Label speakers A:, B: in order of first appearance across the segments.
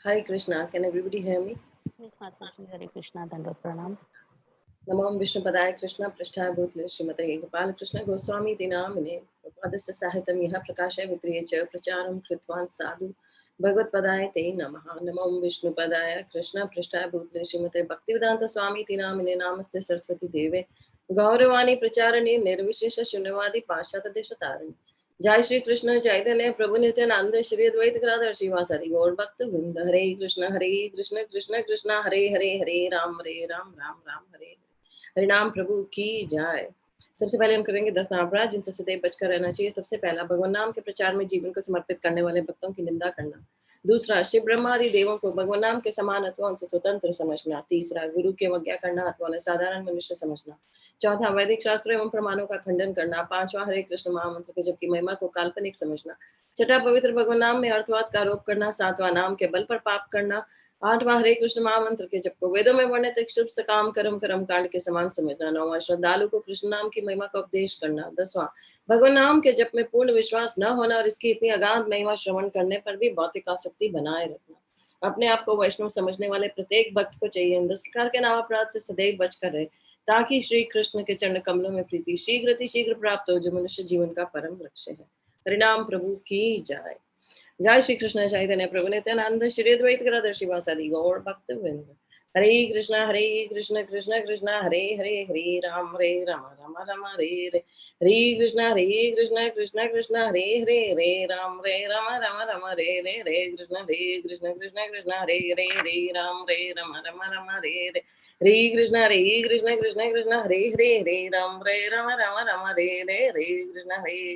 A: Hare Krishna. Can everybody hear me?
B: Yes, Mataji, Hare Krishna, Dandot Pranam.
A: Namam Vishnu Padaya Krishna Prasthaya Bhutale Srimate Gopal Krishna Goswami Dinamine Padasya Sahitam Yaha Prakasha Vitriyecha Pracharam Kritvan Sadhu Bhagavad Padaya Te Namaha. Namam Vishnu Padaya Krishna Prasthaya Bhutale Srimate Bhaktivedanta Swami Dinamine Namaste Saraswati Deve Gauravani Pracharani Nirvishesha Shunyavadi Pashata Deshatarani. जय श्री कृष्ण चैतन्य प्रभु नित्यानंद श्री अद्वैत गदाधर श्रीवासादि गौर भक्त वृंद हरे कृष्ण कृष्ण कृष्ण हरे हरे हरे राम राम राम हरे हरे नाम प्रभु की जाय। सबसे पहले हम करेंगे 10 नाम अपराध जिनसे सदैव बचकर रहना चाहिए। सबसे पहला, भगवान नाम के प्रचार में जीवन को समर्पित करने वाले भक्तों की निंदा करना। दूसरा, शिव ब्रह्मा आदि देवों को भगवान नाम के समान अथवा उनसे स्वतंत्र समझना। तीसरा, गुरु की अवज्ञा करना अथवा उन्हें साधारण मनुष्य समझना। चौथा, वैदिक शास्त्र एवं प्रमाणों का खंडन करना। पांचवा, हरे कृष्ण महामंत्र के जप की महिमा को काल्पनिक समझना। छठा, पवित्र भगवान नाम में अर्थवाद का आरोप करना। सातवां, नाम के बल पर पाप करना। आठवां, हरे कृष्ण महामंत्र के जप को वेदों में वर्णित एक शुभ सकाम कर्म कांड के समान समझना। नौवां, श्रद्धालु को कृष्ण नाम की महिमा का उपदेश करना। 10वां, भगवान नाम के जप में पूर्ण विश्वास न होना और इसकी इतनी अगाध महिमा श्रवण करने पर भी भौतिक आसक्ति बनाए रखना। अपने आप को वैष्णव समझने वाले प्रत्येक भक्त को चाहिए इन 10 प्रकार के नाम अपराध से सदैव बचकर रहे, ताकि श्री कृष्ण के चरण कमलों में प्रीति शीघ्र प्राप्त हो, जो मनुष्य जीवन का परम लक्ष्य है। हरिनाम प्रभु की जाय। जय श्री कृष्ण चैतन्य प्रभु नित्यानंद श्री अद्वैत गदाधर श्रीवासादि गौर भक्त वृंद हरे कृष्ण कृष्ण कृष्ण हरे हरे हरे राम राम राम हरे हरे हरे कृष्ण कृष्ण हरे हरे हरे राम राम हरे हरे हरे कृष्ण कृष्ण हरे हरे हरे राम राम हरे हरे हरे कृष्ण कृष्ण हरे हरे हरे राम राम हरे हरे हरे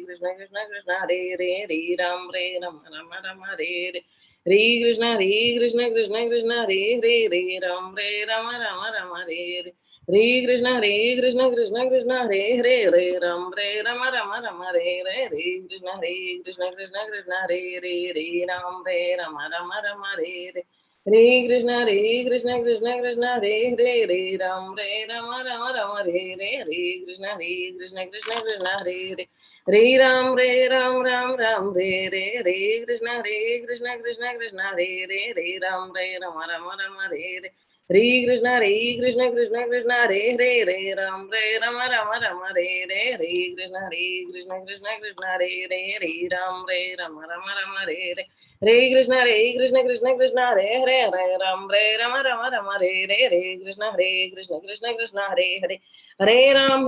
A: कृष्ण कृष्ण हरे हरे हरे राम राम हरे हरे हरे कृष्ण कृष्ण हरे हरे हरे राम हरे हरे हरे कृष्ण कृष्ण हरे हरे हरे राम हरे हरे हरे कृष्ण कृष्ण हरे हरे हरे राम हरे हरे हरे कृष्ण कृष्ण हरे हरे हरे राम राम हरे हरे हरे कृष्ण कृष्ण हरे हरे हरे राम राम हरे कृष्ण कृष्ण हरे हरे राम राम हरे हरे हरे कृष्ण कृष्ण हरे हरे राम राम हरे हरे हरे कृष्ण कृष्ण हरे हरे राम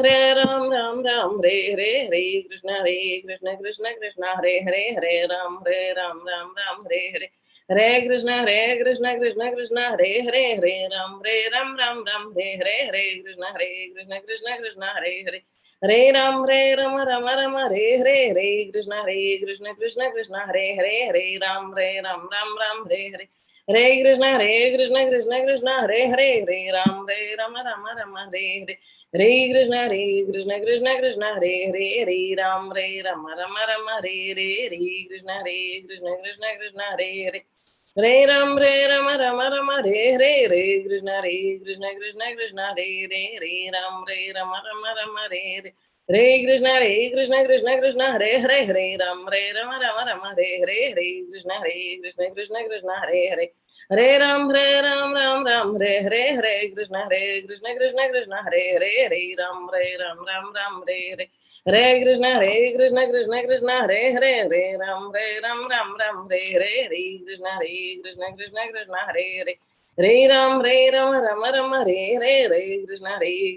A: राम हरे हरे हरे कृष्ण हरे हरे राम हरे हरे कृष्ण कृष्ण हरे हरे हरे राम हरे हरे कृष्ण हरे हरे राम हरे हरे हरे कृष्ण हरे हरे राम हरे हरे कृष्ण हरे हरे हरे राम हरे हरे कृष्ण हरे हरे राम हरे हरे हरे कृष्ण हरे राम हरे हरे हरे कृष्ण हरे हरे राम हरे हरे कृष्ण हरे हरे हरे राम हरे हरे कृष्ण हरे राम हरे हरे हरे कृष्ण हरे राम हरे हरे कृष्ण हरे हरे हरे राम हरे कृष्ण हरे हरे राम हरे हरे हरे कृष्ण हरे राम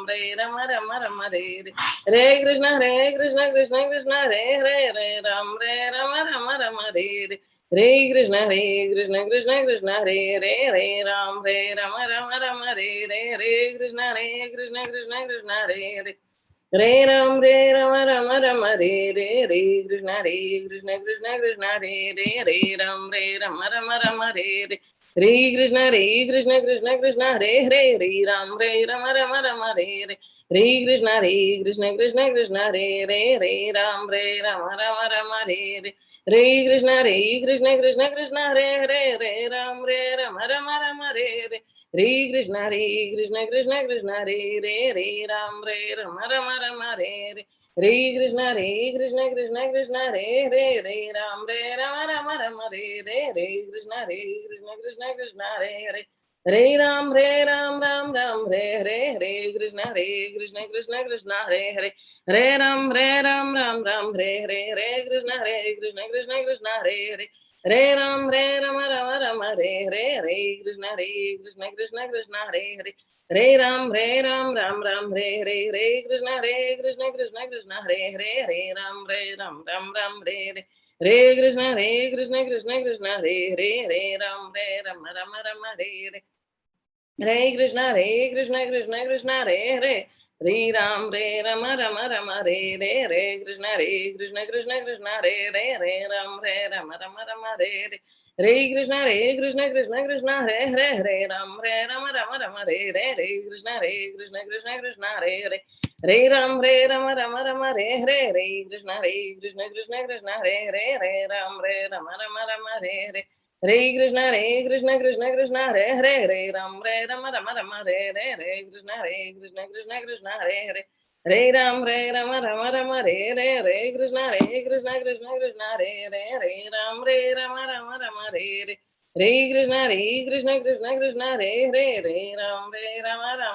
A: हरे हरे कृष्ण हरे हरे हरे राम हरे हरे कृष्ण हरे हरे राम हरे हरे हरे कृष्ण हरे राम हरे हरे हरे कृष्ण हरे राम हरे हरे हरे कृष्ण हरे राम हरे हरे हरे कृष्ण हरे Ram Hare Hare Krishna Hare Hare Hare Ram Hare Hare Krishna Krishna Hare Hare Hare Ram Hare Hare Krishna Krishna Krishna Hare Hare Hare Rama Rama Rama Hare Hare Hare Krishna Krishna Krishna Hare Hare Hare Rama Rama Rama Hare Hare Krishna Krishna Krishna Hare Hare Hare Rama Rama Rama Hare Hare Krishna Krishna Krishna Hare Hare Rama Rama Rama Hare Hare Krishna Krishna Krishna Hare Hare Rama Rama Rama Hare Hare Krishna Krishna Krishna Hare Hare Hare Ram Ram Ram Hare Hare Hare Krishna Krishna Krishna Hare Hare Hare Ram Ram Ram Hare Hare Hare Krishna Krishna Krishna Hare Hare Hare Ram Rama Rama Rama Hare Hare Hare Krishna Krishna Krishna Hare Hare Hare Ram Ram Ram Hare Hare Hare Krishna Krishna Krishna Hare Hare Hare Ram Ram Ram Hare Hare Hare Krishna Krishna Krishna Hare Hare Hare Ram Rama Rama Rama Hare Hare Hare Krishna Krishna Krishna Hare Hare Hare Ram Rama Rama Rama Hare Hare Hare Krishna Krishna Krishna Hare Hare Hare Ram Rama Rama Rama Hare Hare Hare Krishna Krishna Krishna Hare Hare Hare Ram Rama Rama Rama Hare Hare Hare Krishna Krishna Krishna Hare Hare Hare Ram Rama Rama Rama Hare Hare Hare Krishna Krishna Krishna Hare Hare Hare Ram Rama Rama Rama Hare Hare Hare Krishna Krishna Krishna Hare Hare Hare Ram Rama Rama Rama Hare Hare Hare Krishna Krishna Krishna Hare Hare Hare Ram Rama Rama Rama Hare Hare Hare Krishna Krishna Krishna Hare Hare Hare Ram Rama Rama Rama Hare Hare Hare Krishna Krishna Krishna Hare Hare Hare Ram Rama Rama Rama Hare Hare Hare Krishna Krishna Krishna Hare Hare Hare Ram Rama Rama Rama Hare Hare Hare Krishna Krishna Krishna Hare Hare Hare Ram Rama Rama Hare Hare Hare Krishna Krishna Krishna Hare Hare Hare Ram Rama Rama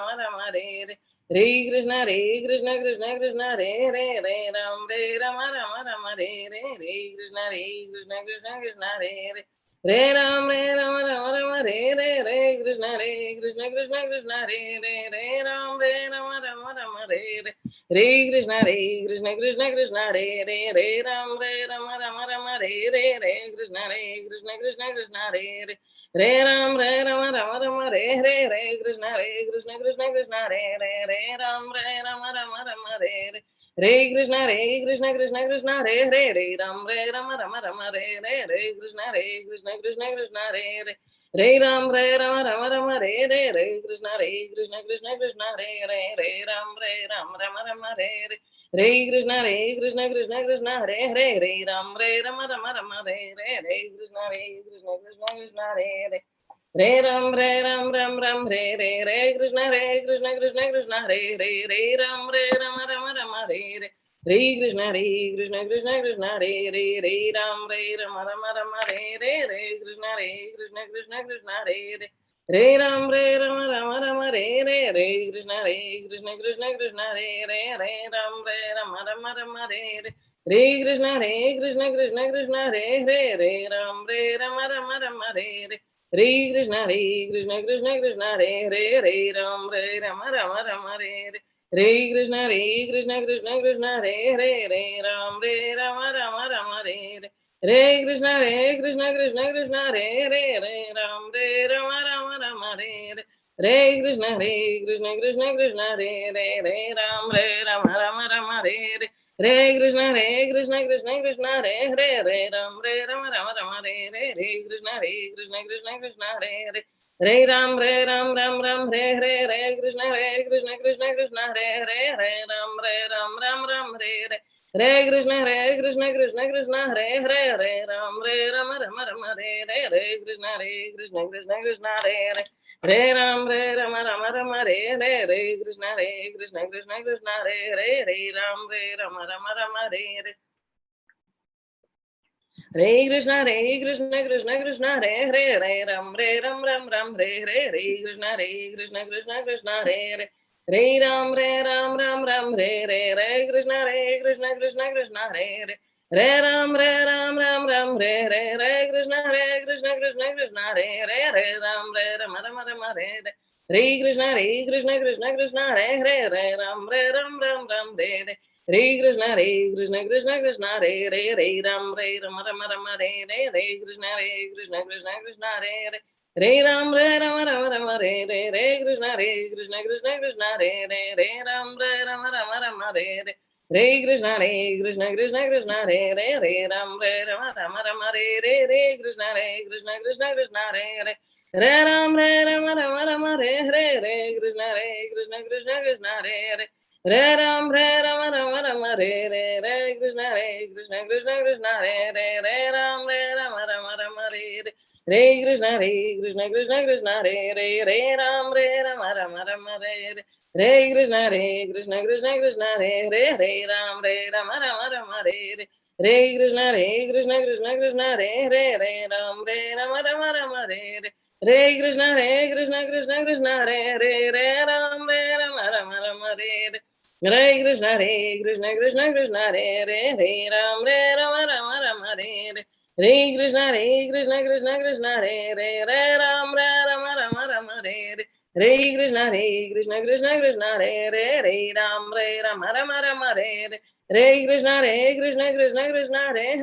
A: Rama Hare Hare Hare Krishna Krishna Krishna Hare Hare Hare Ram Rama Rama Rama Hare Hare Hare Krishna Krishna Krishna Hare Hare Hare Ram Rama Rama Rama Hare Hare Hare Krishna Krishna Krishna Hare Hare Hare Ram Rama Rama Rama Hare Hare Hare Krishna Krishna Krishna Hare Hare Hare Ram Rama Rama Rama Hare Hare Hare Krishna Krishna Krishna Hare Hare Hare Ram Rama Rama Rama Hare Hare Hare Krishna Krishna Krishna Hare Hare Hare Ram Rama Rama Hare Hare Hare Krishna Krishna Krishna Hare Hare Hare Ram Rama Rama Rama Hare Hare Hare Krishna Krishna Krishna Hare Hare Hare Ram Ram Hare Hare Hare Krishna Krishna Krishna Hare Hare Hare Ram Rama Rama Rama Hare Hare Hare Krishna Krishna Krishna Hare Hare Hare Ram Rama Rama Rama Hare Hare Hare Krishna Krishna Krishna Hare Hare Hare Ram Rama Rama Rama Hare Hare Hare Krishna Krishna Krishna Hare Hare Hare Ram Rama Rama Rama Hare Hare Hare Krishna Krishna Krishna Hare Hare Hare Ram Rama Rama Rama Hare Hare Hare Krishna Krishna Krishna Hare Hare Hare Ram Rama Rama Rama Hare Hare Hare Krishna Krishna Krishna Hare Hare Hare Ram Rama Rama Rama Hare Hare Hare Krishna Krishna Krishna Hare Hare Hare Ram Rama Rama Rama Hare Hare Hare Krishna Krishna Krishna Hare Hare Hare Ram Rama Rama Rama Hare Hare Hare Krishna Krishna Krishna Hare Hare Hare Ram Rama Rama Rama Hare Hare Hare Krishna Krishna Krishna Hare Hare Hare Ram Ram Hare Hare Hare Krishna Krishna Krishna Hare Hare Hare Ram Ram Hare Hare Hare Krishna Krishna Krishna Hare Hare Hare Ram Rama Rama Rama Hare Hare Hare Krishna Krishna Krishna Hare Hare Hare Ram Rama Rama Rama Hare Hare Hare Krishna Krishna Krishna Hare Hare Hare Ram Rama Rama Rama Hare Hare Hare Krishna Krishna Krishna Hare Hare Hare Ram Ram Hare Hare Hare Krishna Krishna Krishna Hare Hare Hare Ram Ram Hare Hare Hare Krishna Krishna Krishna Hare Hare Hare Ram Ram Hare Hare Hare Krishna Krishna Krishna Hare Hare Hare Ram Rama Rama Rama Hare Hare Hare Krishna Krishna Krishna Hare Hare Hare Ram Ram Hare Hare Hare Krishna Krishna Hare Hare Hare Ram Rama Rama Rama Hare Hare Hare Krishna Krishna Hare Hare Hare Ram Rama Rama Rama Hare Hare Hare Krishna Krishna Krishna Hare Hare Hare Ram Rama Rama Rama Hare Hare Hare Krishna Krishna Krishna Hare Hare Hare Ram Ram Hare Hare Krishna Krishna Krishna Hare Hare Hare Ram Ram Hare Hare Krishna Krishna Krishna Hare Hare Hare Ram Ram Hare Hare Krishna Krishna Krishna Hare Hare Hare Ram Ram Hare Hare Hare Krishna Krishna Krishna Hare Hare Hare Ram Ram Hare Hare Hare Krishna Krishna Hare Hare Hare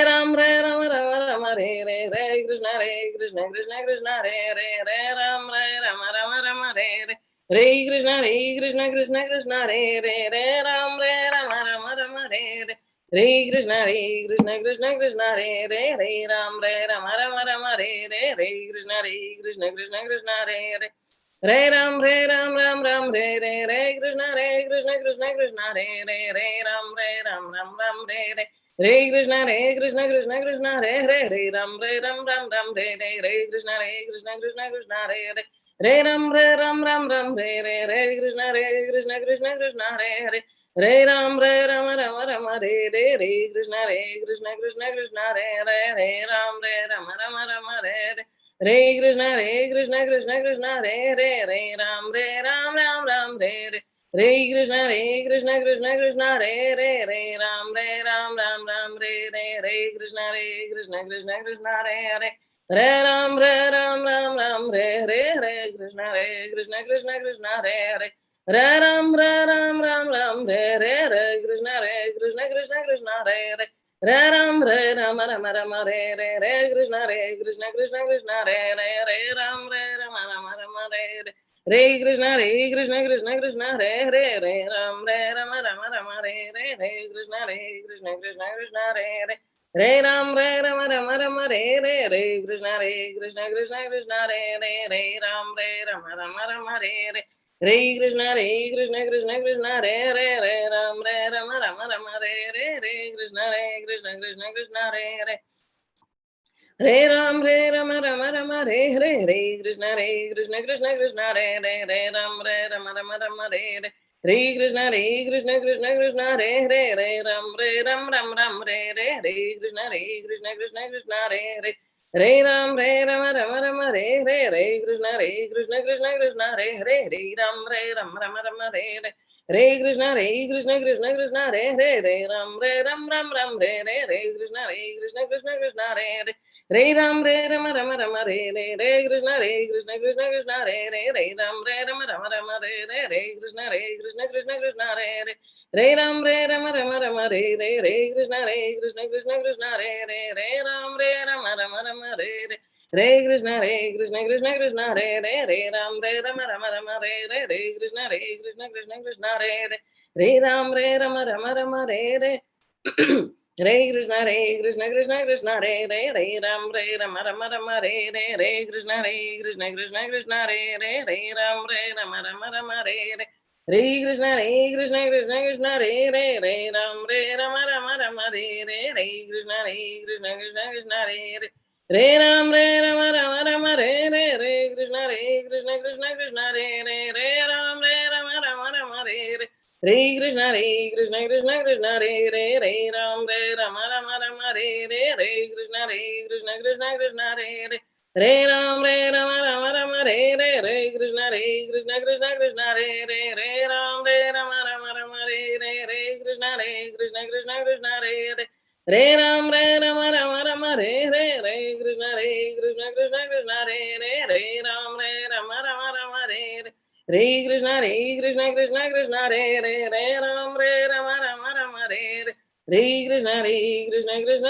A: Ram Ram Hare Hare Hare Krishna Krishna Hare Hare Ram Hare Hare Hare Krishna Krishna Hare Ram Hare Hare Hare Krishna Krishna Hare Ram Hare Hare Krishna Krishna Hare Ram Hare Hare Krishna Hare Ram Krishna Hare Ram Krishna Krishna Hare Ram Hare Ram Krishna Krishna Hare Ram Krishna Krishna Hare Ram Krishna Krishna Hare Ram Krishna Krishna Hare Ram Krishna Krishna Hare Ram Krishna Krishna Hare Krishna Krishna Hare Hare Krishna Krishna Hare Krishna Krishna Hare Krishna Krishna Hare Krishna Krishna Hare Krishna Krishna Hare Krishna Krishna Hare Krishna Krishna Hare Krishna Hare Krishna Krishna Krishna Hare Ram Rama Rama Hare Krishna Krishna Krishna Hare Ram Rama Rama Hare Krishna Krishna Krishna Hare Ram Rama Rama Hare Krishna Krishna Krishna Hare Ram Rama Hare Krishna Krishna Hare Ram Rama Hare Hare Krishna Krishna Ram Krishna Hare Ram Hare Krishna Ram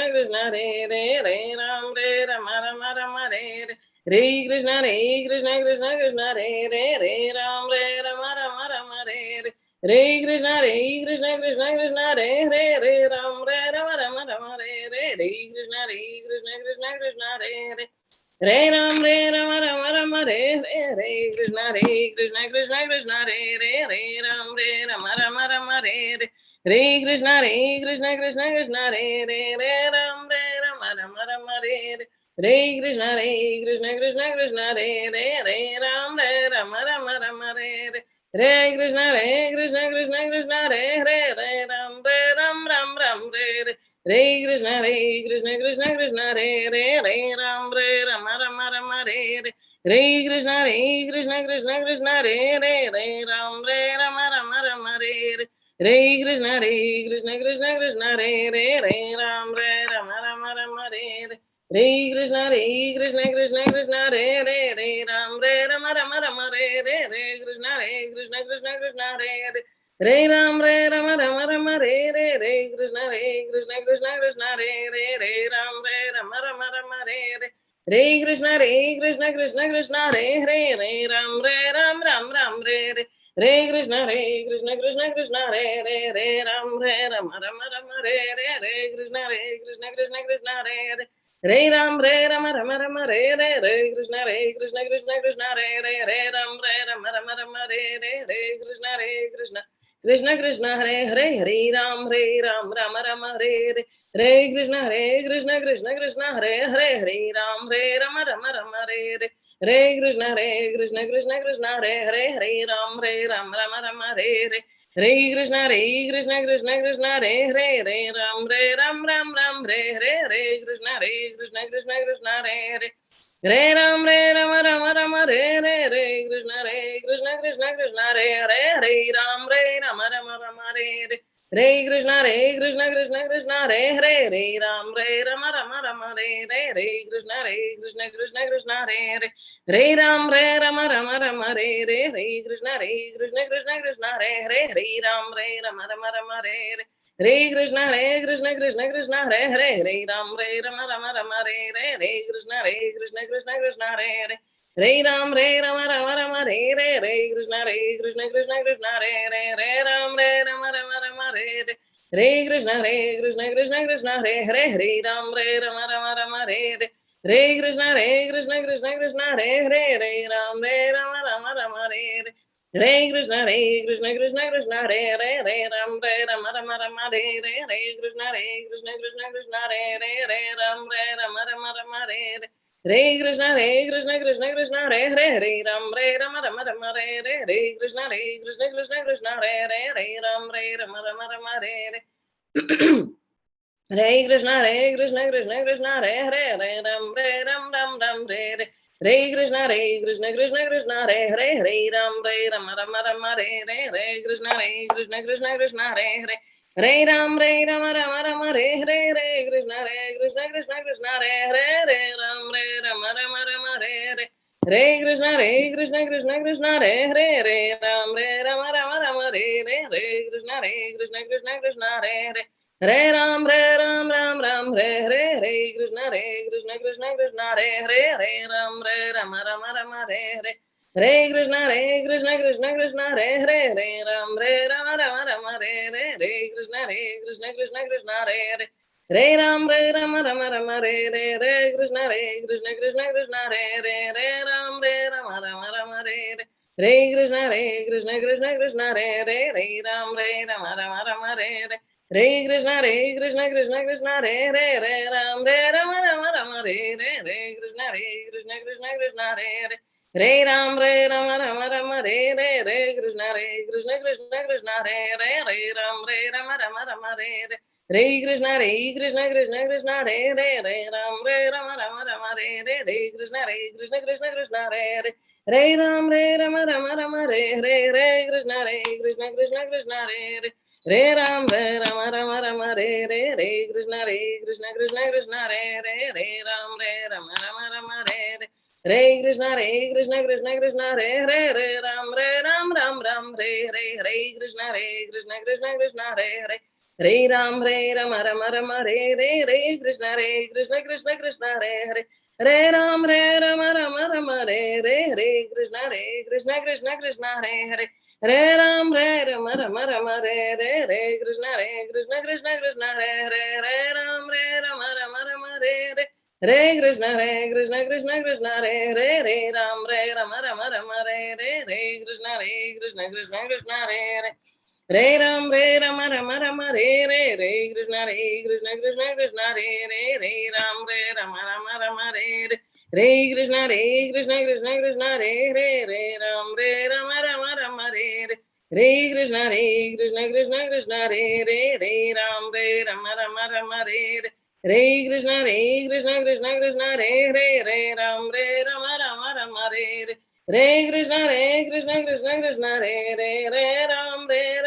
A: Krishna Hare Krishna Krishna Krishna Hare Hare Hare Ram Ram Hare Hare Hare Krishna Krishna Krishna Hare Hare Hare Ram Ram Hare Hare Krishna Krishna Krishna Hare Hare Hare Ram Ram Hare Hare Krishna Krishna Krishna Hare Hare Hare Ram Ram Hare Hare Krishna Krishna Krishna Hare Hare Hare Ram Ram Hare Hare Hare Krishna Krishna Hare Hare Ram Ram Hare Hare Krishna Krishna Krishna Hare Hare Hare Ram Ram Hare Hare Krishna Krishna Krishna Hare Hare Ram Ram Hare Hare Hare Krishna Krishna Krishna Hare Hare Ram Hare Hare Hare Krishna Krishna Krishna Hare Ram Hare Hare Hare Krishna Krishna Krishna Hare Ram Hare Hare Hare Krishna Krishna Hare Ram Hare Hare Krishna Krishna Krishna Hare Ram Hare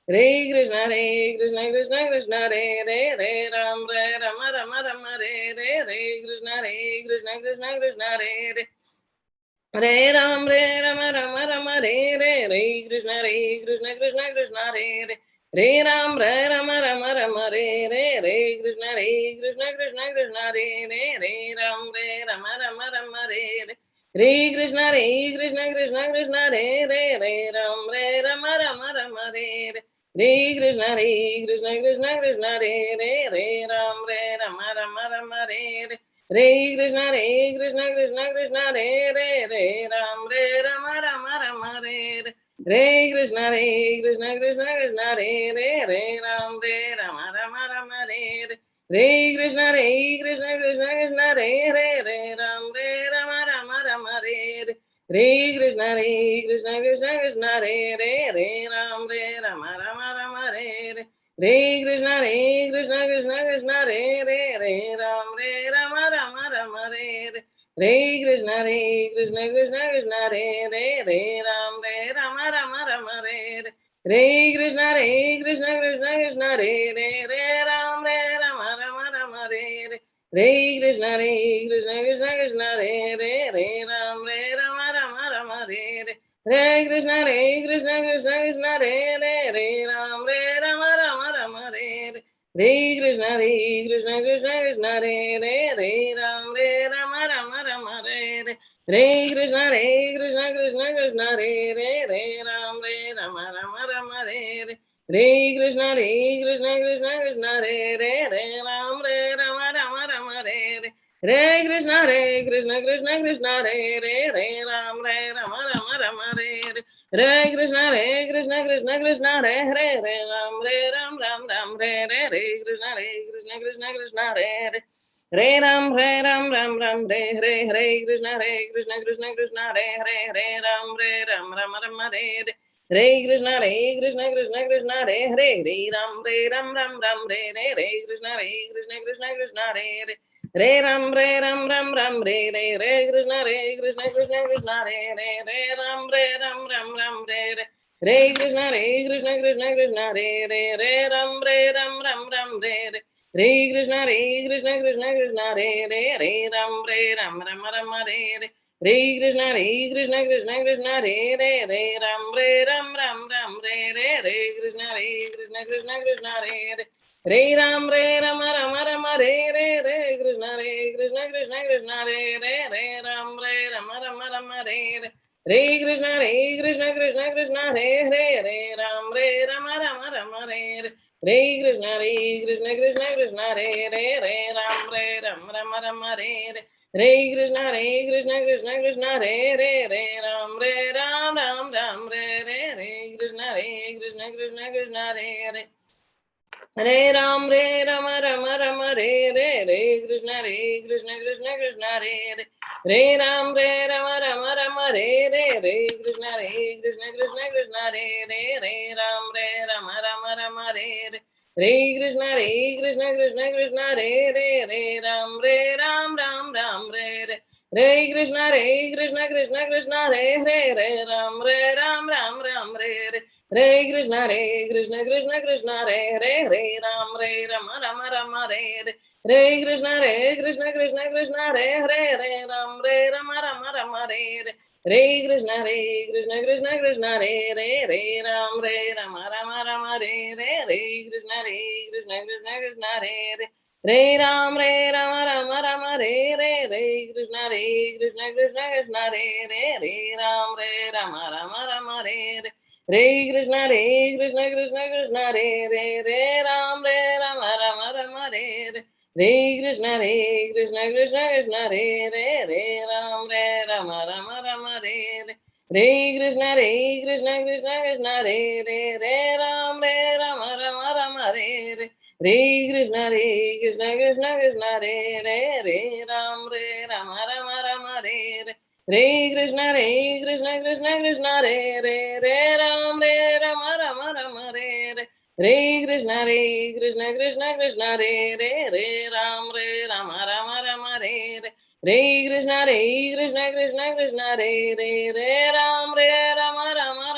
A: Hare Krishna Krishna Krishna Hare Ram Hare Krishna Krishna Hare Hare Ram Hare Krishna Krishna Hare Ram Hare Krishna Krishna Krishna Hare Ram Hare Krishna Krishna Krishna Hare Ram Hare Hare Krishna Krishna Hare Ram Hare Krishna Krishna Krishna Hare Ram Hare Hare Krishna Krishna Krishna Hare Ram Hare Hare Krishna Krishna Krishna Hare Ram Hare Hare Krishna Krishna Krishna Hare Ram Hare Hare Krishna Krishna Krishna Hare Ram Hare Hare Krishna Krishna Krishna Hare Ram Hare Hare Krishna Krishna Krishna Hare Ram Hare Hare Krishna Krishna Krishna Hare Ram Hare Hare Krishna Krishna Krishna Hare Ram Hare Hare Krishna Krishna Krishna Hare Ram Hare Hare Krishna Krishna Krishna Hare Ram Hare Hare Krishna Krishna Krishna Hare Ram Hare Hare Krishna Krishna Krishna Hare Ram Hare Krishna Krishna Krishna Hare Hare Ram Hare Krishna Krishna Krishna Hare Ram Hare Hare Krishna Krishna Krishna Hare Ram Hare Krishna Krishna Krishna Hare Ram Hare Krishna Krishna Krishna Hare Ram Hare Hare Krishna Krishna Krishna Hare Ram Hare Hare Krishna Krishna Krishna Hare Ram Hare Hare Krishna Krishna Krishna Hare Ram Hare Krishna Krishna Krishna Hare Hare Ram Hare Krishna Krishna Krishna Hare Ram Hare Hare Krishna Krishna Hare Ram Hare Hare Krishna Krishna Hare Ram Hare Hare Krishna Krishna Hare Ram Hare Krishna Krishna Hare Hare Ram Hare Krishna Krishna Krishna Hare Hare Ram Hare Krishna Krishna Krishna Hare Ram Hare Hare Krishna Krishna Krishna Hare Ram Hare Hare Krishna Krishna Krishna Hare Hare Ram Ram Hare Hare Krishna Krishna Hare Hare Ram Ram Hare Hare Krishna Krishna Hare Hare Ram Hare Hare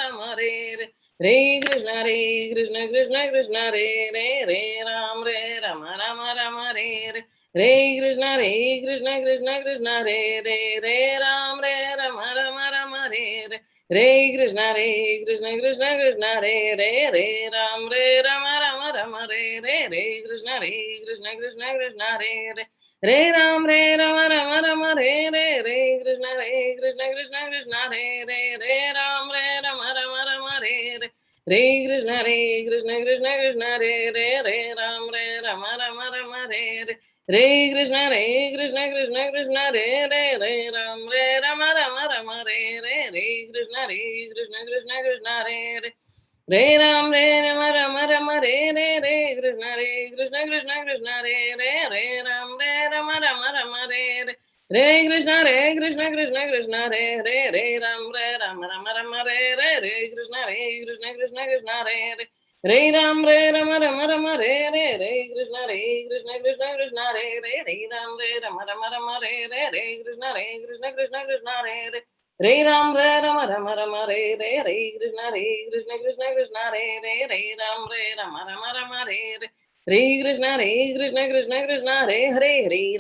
A: Krishna Hare Ram Krishna Hare Re Ram Re Krishna Re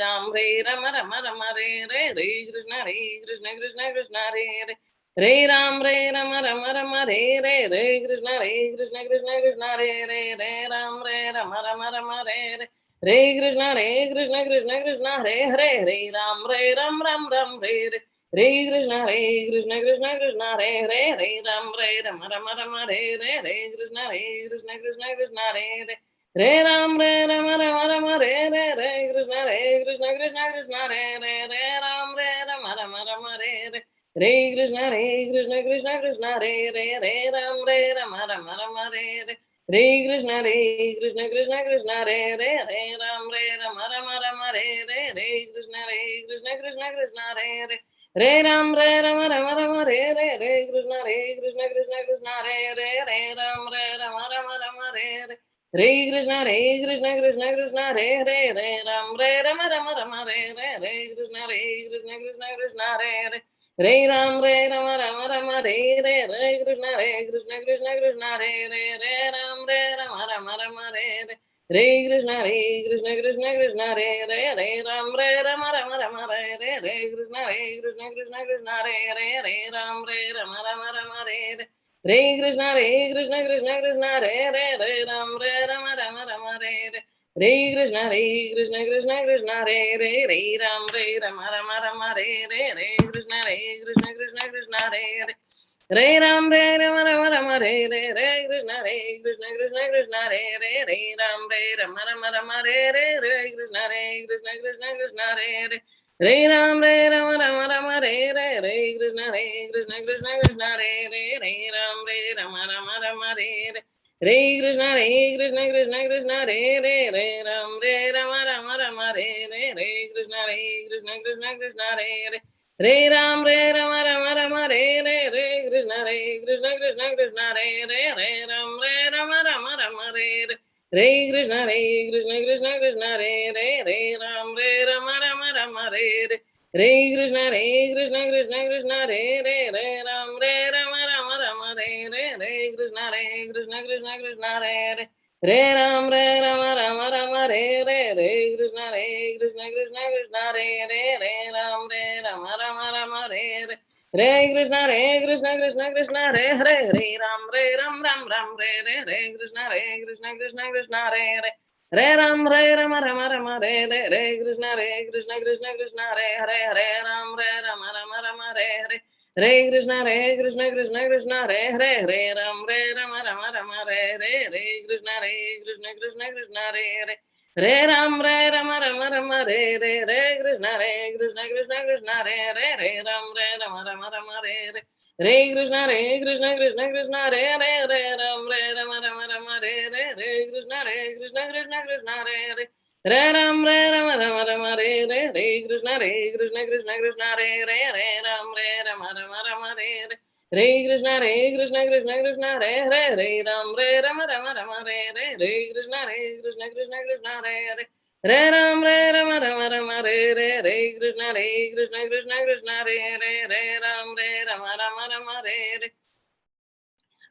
A: Ram Re Krishna Krishna Re Ram Re Krishna Krishna Re Ram Re Krishna Krishna Re Ram Re Re Krishna Krishna Re Krishna Re Ram Re Re Krishna Re Krishna Re Hare Krishna Krishna Krishna Hare Hare Hare Ram Ram Ram Hare Hare Hare Krishna Krishna Krishna Hare Hare Hare Ram Ram Ram Hare Hare Hare Krishna Krishna Krishna Hare Hare Hare Ram Ram Hare Hare Hare Krishna Krishna Hare Hare Hare Ram Ram Hare Hare Krishna Krishna Hare Hare Hare Ram Ram Hare Hare Krishna Krishna Hare Hare Hare Ram Ram Hare Hare Hare Krishna Krishna Hare Hare Hare Ram Ram Hare Hare Hare Krishna Krishna Hare Hare Hare Ram Ram Hare Hare Hare Krishna Krishna Hare Hare Hare Ram Ram Hare Hare Hare Krishna Krishna Hare Hare Hare Ram Ram Hare Hare Hare Krishna Krishna Hare Hare Hare Ram Ram Hare Hare Hare Krishna Krishna Hare Hare Hare Ram Ram Hare Hare Hare Krishna Krishna Hare Hare Hare Ram Ram Hare Hare Hare Krishna Krishna Hare Hare Hare Ram Ram Hare Hare Hare Krishna Krishna Hare Hare Hare Ram Ram Hare Hare Hare Krishna Krishna Hare Hare Hare Ram Ram Hare Hare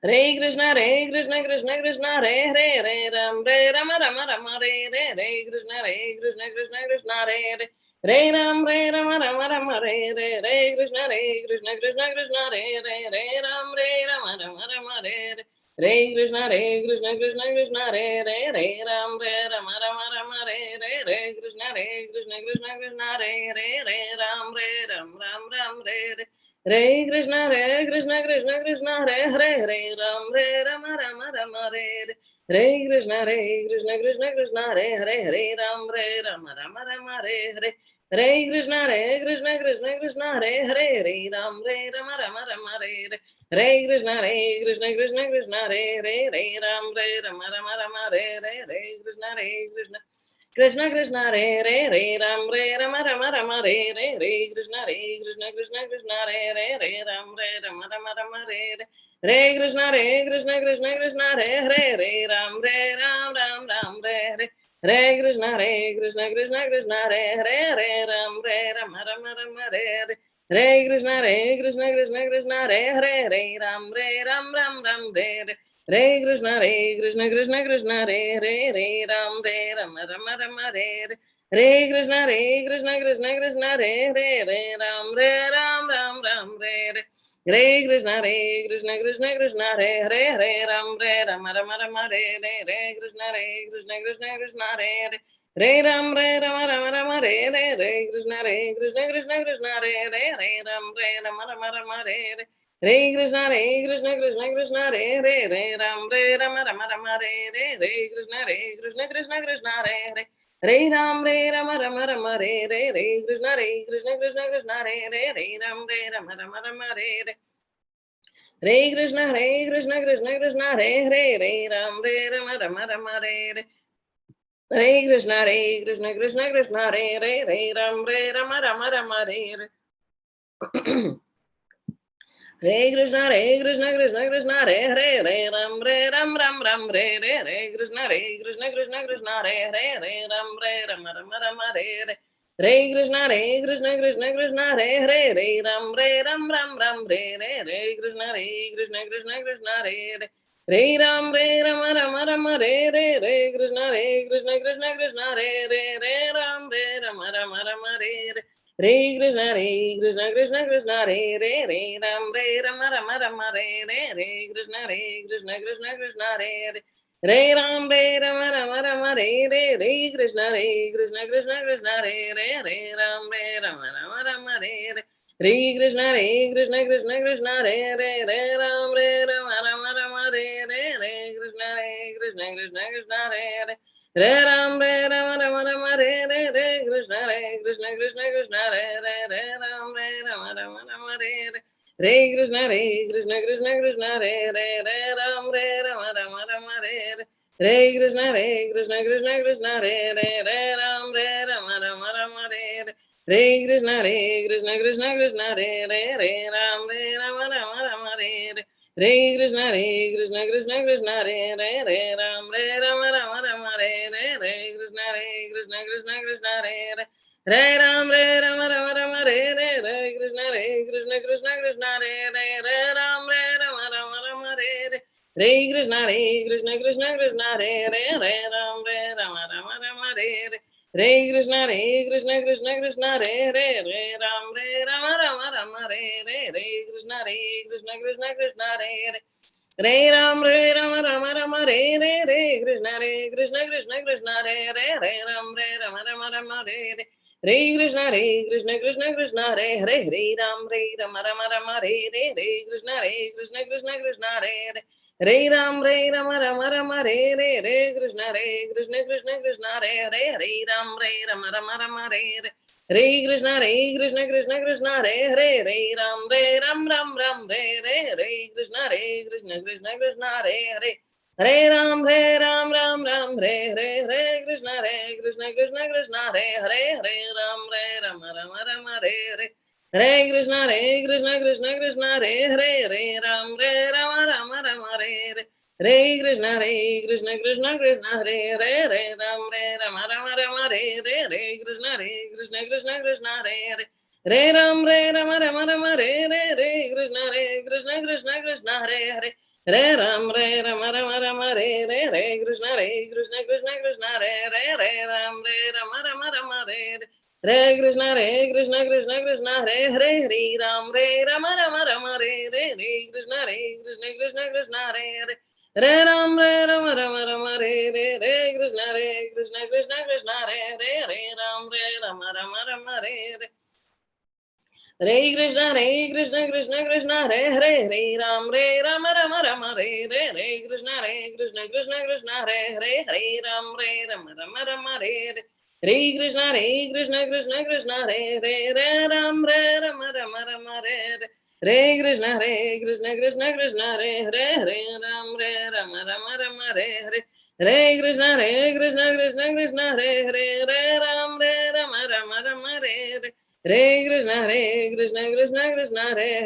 A: Hare Krishna Krishna Hare Hare Hare Ram Ram Hare Hare Hare Krishna Krishna Hare Hare Hare Ram Ram Hare Hare Hare Krishna Krishna Hare Hare Hare Ram Ram Hare Hare Hare Krishna Krishna Hare Hare Hare Ram Ram Hare Hare Hare Krishna Krishna Hare Hare Hare Ram Ram Hare Hare Hare Krishna Krishna Hare Hare Hare Ram Ram Hare Hare Hare Krishna Krishna Hare Hare Hare Ram Ram Hare Hare Hare Krishna Krishna Hare Hare Hare Ram Ram Hare Hare Hare Krishna Krishna Hare Hare Hare Ram Ram Hare Hare Hare Krishna Krishna Hare Hare Hare Ram Ram Hare Hare Hare Krishna Krishna Hare Hare Hare Ram Ram Hare Hare Hare Krishna Krishna Hare Hare Hare Ram Ram Hare Hare Hare Krishna Krishna Hare Hare Hare Ram Ram Hare Hare Hare Krishna Krishna Hare Hare Hare Ram Ram Hare Hare Hare Krishna Krishna Hare Hare Hare Ram Ram Hare Hare Hare Krishna Krishna Hare Hare Hare Ram Ram Hare Hare Hare Krishna Krishna Hare Hare Hare Ram Ram Hare Hare Hare Krishna Krishna Hare Hare Hare Ram Ram Hare Hare Hare Krishna Krishna Hare Hare Hare Ram Ram Hare Hare Hare Krishna Krishna Hare Hare Hare Ram Ram Hare Hare Hare Krishna Krishna Hare Hare Hare Ram Ram Hare Hare Hare Krishna Krishna Hare Hare Hare Ram Ram Hare Hare Hare Krishna Krishna Hare Hare Hare Ram Ram Hare Hare Hare Krishna Krishna Hare Hare Hare Ram Ram Hare Hare Hare Krishna Krishna Hare Hare Hare Ram Ram Hare Hare Hare Krishna Krishna Hare Hare Hare Ram Ram Hare Hare Krishna Krishna Hare Hare Hare Ram Ram Hare Hare Hare Krishna Krishna Hare Hare Hare Ram Ram Hare Hare Hare Krishna Hare Hare Ram Ram Hare Hare Krishna Krishna Hare Hare Hare Ram Ram Hare Hare Krishna Krishna Hare Hare Ram Ram Hare Hare Hare Krishna Krishna Hare Hare Ram Ram Hare Hare Hare Krishna Krishna Hare Hare Hare Ram Ram Hare Hare Krishna Krishna Hare Hare Ram Ram Hare Hare Hare Krishna Krishna Hare Hare Ram Ram Hare Hare Hare Krishna Krishna Hare Hare Ram Ram Hare Hare Hare Krishna Krishna Hare Hare Ram Ram Hare Hare Hare Krishna Krishna Hare Hare Ram Ram Hare Hare Krishna Krishna Hare Hare Re Ram Rama Rama Re Krishna Krishna Krishna Re Ram Rama Rama Re Krishna Krishna Krishna Re Ram Rama Rama Re Krishna Krishna Krishna Re Ram Rama Rama Re Krishna Krishna Krishna Re Ram Rama Re Krishna Krishna Re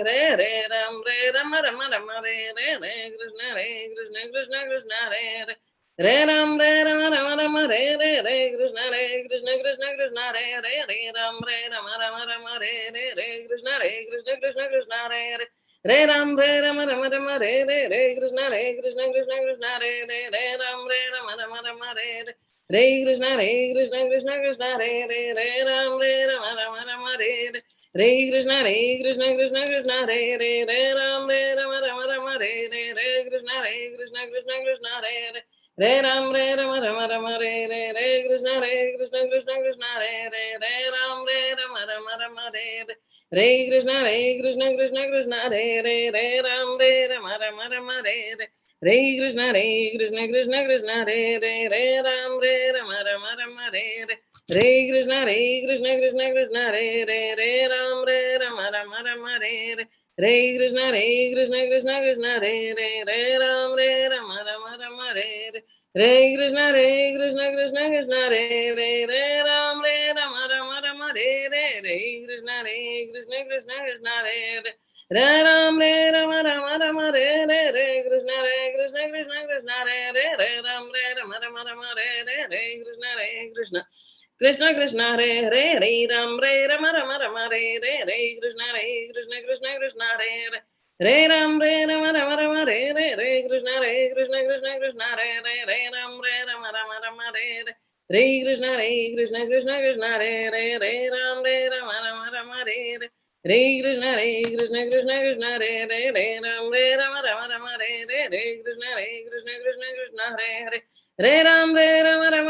A: Ram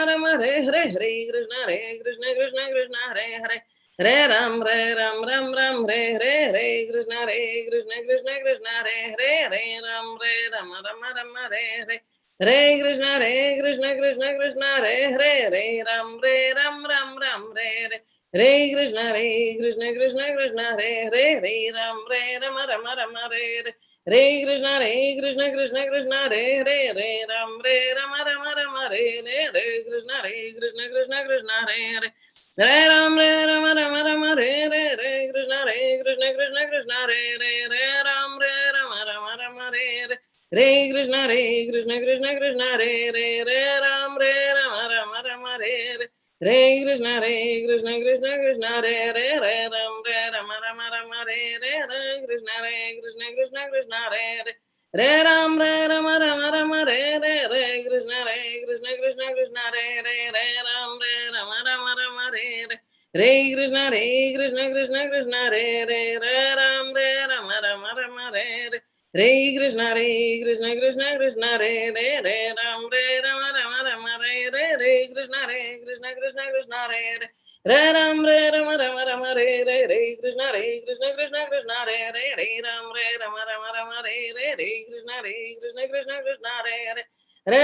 A: Rama Re Krishna Krishna Re Rama Re Krishna Rama Re Krishna Krishna Re Rama Krishna Re Krishna Krishna Re Krishna Re Krishna Re Ram Krishna Re Ram Re Ram Re Krishna Krishna Krishna Re Re Re Ram Rama Rama Rama Re Re Re Krishna Krishna Krishna Krishna Re Re Re Ram Rama Rama Rama Re Re Re Krishna Krishna Krishna Krishna Re Re Re Ram Rama Rama Rama Re Re Re Krishna Krishna Krishna Re Re Re Ram Rama Rama Rama Re Re Re Krishna Krishna Krishna Re Re Re Ram Rama Rama Rama Re Re Re Krishna Krishna Krishna Re Re Re Ram Rama Rama Rama Re Re Re Krishna Krishna Krishna Re Re Re Ram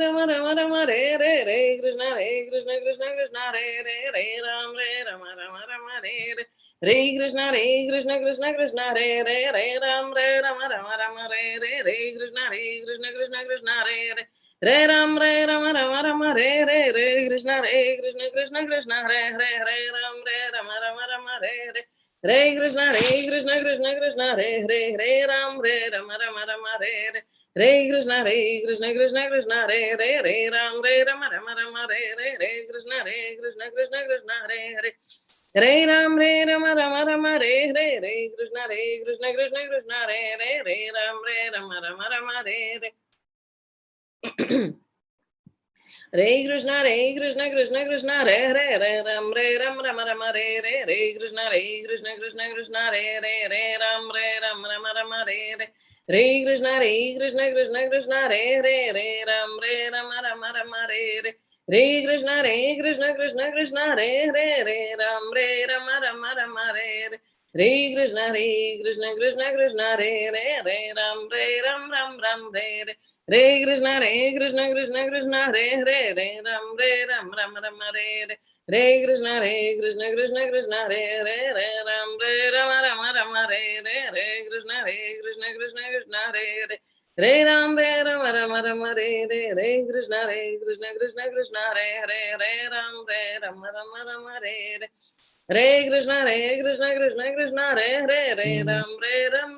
A: Rama Rama Rama Re Re Re Krishna Krishna Krishna Re Re Re Ram Rama Rama Rama Re Re Re Krishna Krishna Krishna Re Re Re Ram Rama Rama Rama Re Re Re Krishna Krishna Krishna Re Re Re Ram Rama Rama Rama Re Re Re Krishna Krishna Re Re Re Ram Rama Rama Rama Re Re Re Krishna Krishna Krishna Re Re Re Ram Rama Rama Rama Re Re Re Krishna Krishna Krishna Re Re Re Ram Rama Rama Rama Re Re Re Krishna Krishna Krishna Re Re Re Ram Rama Rama Rama Re Re Re Krishna Krishna Krishna Re Re Re Ram Rama Rama Rama Re Re Re Krishna Krishna Krishna Re Re Re Ram Rama Rama Rama Re Re Re Krishna Krishna Krishna Re Re Re Ram Rama Rama Re Re Re Krishna Krishna Krishna Re Re Re Ram Rama Rama Re Re Re Krishna Krishna Krishna Re Re Re Ram Rama Rama Rama Re Re Re Krishna Krishna Krishna Re Re Re Ram Rama Rama Rama Re Re Re Krishna Krishna Krishna Re Re Re Ram Ram Re Re Re Krishna Krishna Re Re Re Ram Rama Re Re Re Krishna Krishna Krishna Re Re Re Ram Rama Rama Re Re Re Krishna Krishna Krishna Re Re Re Ram Rama Rama Re Re Re Krishna Krishna Krishna Re Re Re Ram Rama Rama Re Re Re Krishna Krishna Krishna Re Re Re Ram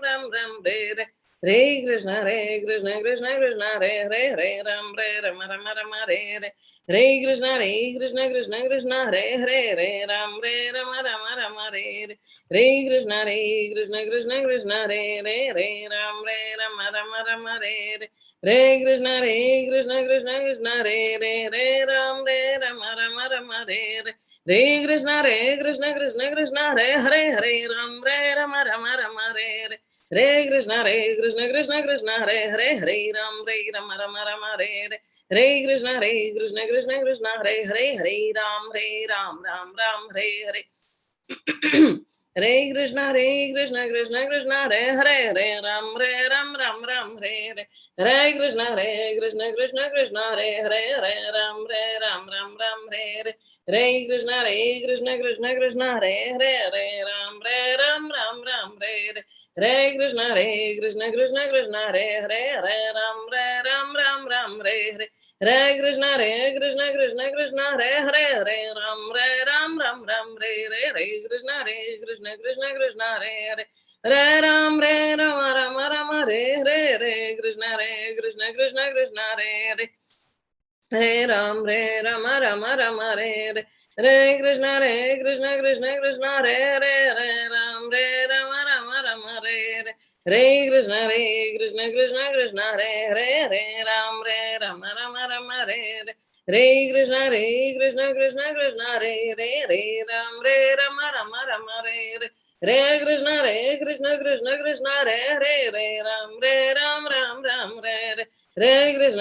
A: Ram Re Re Re Krishna Krishna Krishna Re Re Re Ram Rama Rama Re Re Re Krishna Krishna Krishna Re Re Re Ram Rama Rama Re Re Re Krishna Krishna Krishna Re Re Re Ram Rama Rama Re Re Re Krishna Krishna Krishna Re Re Re Ram Rama Rama Re Re Re Krishna Krishna Krishna Re Hare Hare Ram Rama Rama Re Re Re Krishna Krishna Krishna Re Hare Hare Rama Rama Re Re Re Krishna Krishna Krishna Re Hare Hare Ram Hare Hare Re Krishna Krishna Krishna Re Hare Hare Ram Ram Hare Hare Re Krishna Krishna Krishna Re Hare Hare Ram Ram Hare Hare Re Krishna Krishna Krishna Re Hare Hare Ram Ram Hare Hare Re Krishna Krishna Krishna Re Hare Hare Ram Hare Hare Re Krishna Krishna Krishna Re Hare Hare Ram Re Re Krishna Krishna Re Hare Re Ram Rama Re Krishna Krishna Re Hare Hare Rama Re Re Re Krishna Krishna Krishna Re Ram Rama Re Re Re Krishna Krishna Krishna Re Ram Rama Re Re Re Krishna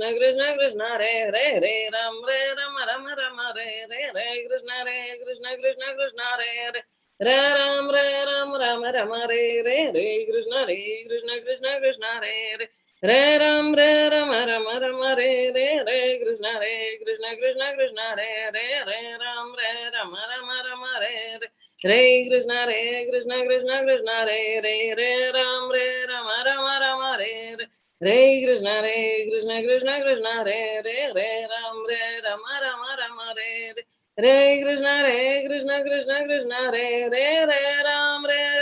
A: Krishna Krishna Re Ram Rama Re Re Re Krishna Krishna Krishna Re Ram Re Re Re Krishna Krishna Krishna Re Rama Rama Re Re Krishna Krishna Re Rama Rama Re Krishna Krishna Krishna Re Rama Rama Re Krishna Krishna Krishna Re Rama Rama Re Re Krishna Krishna Krishna Re Rama Rama Re Re Krishna Krishna Krishna Re Rama Rama Re Re Krishna Krishna Krishna Re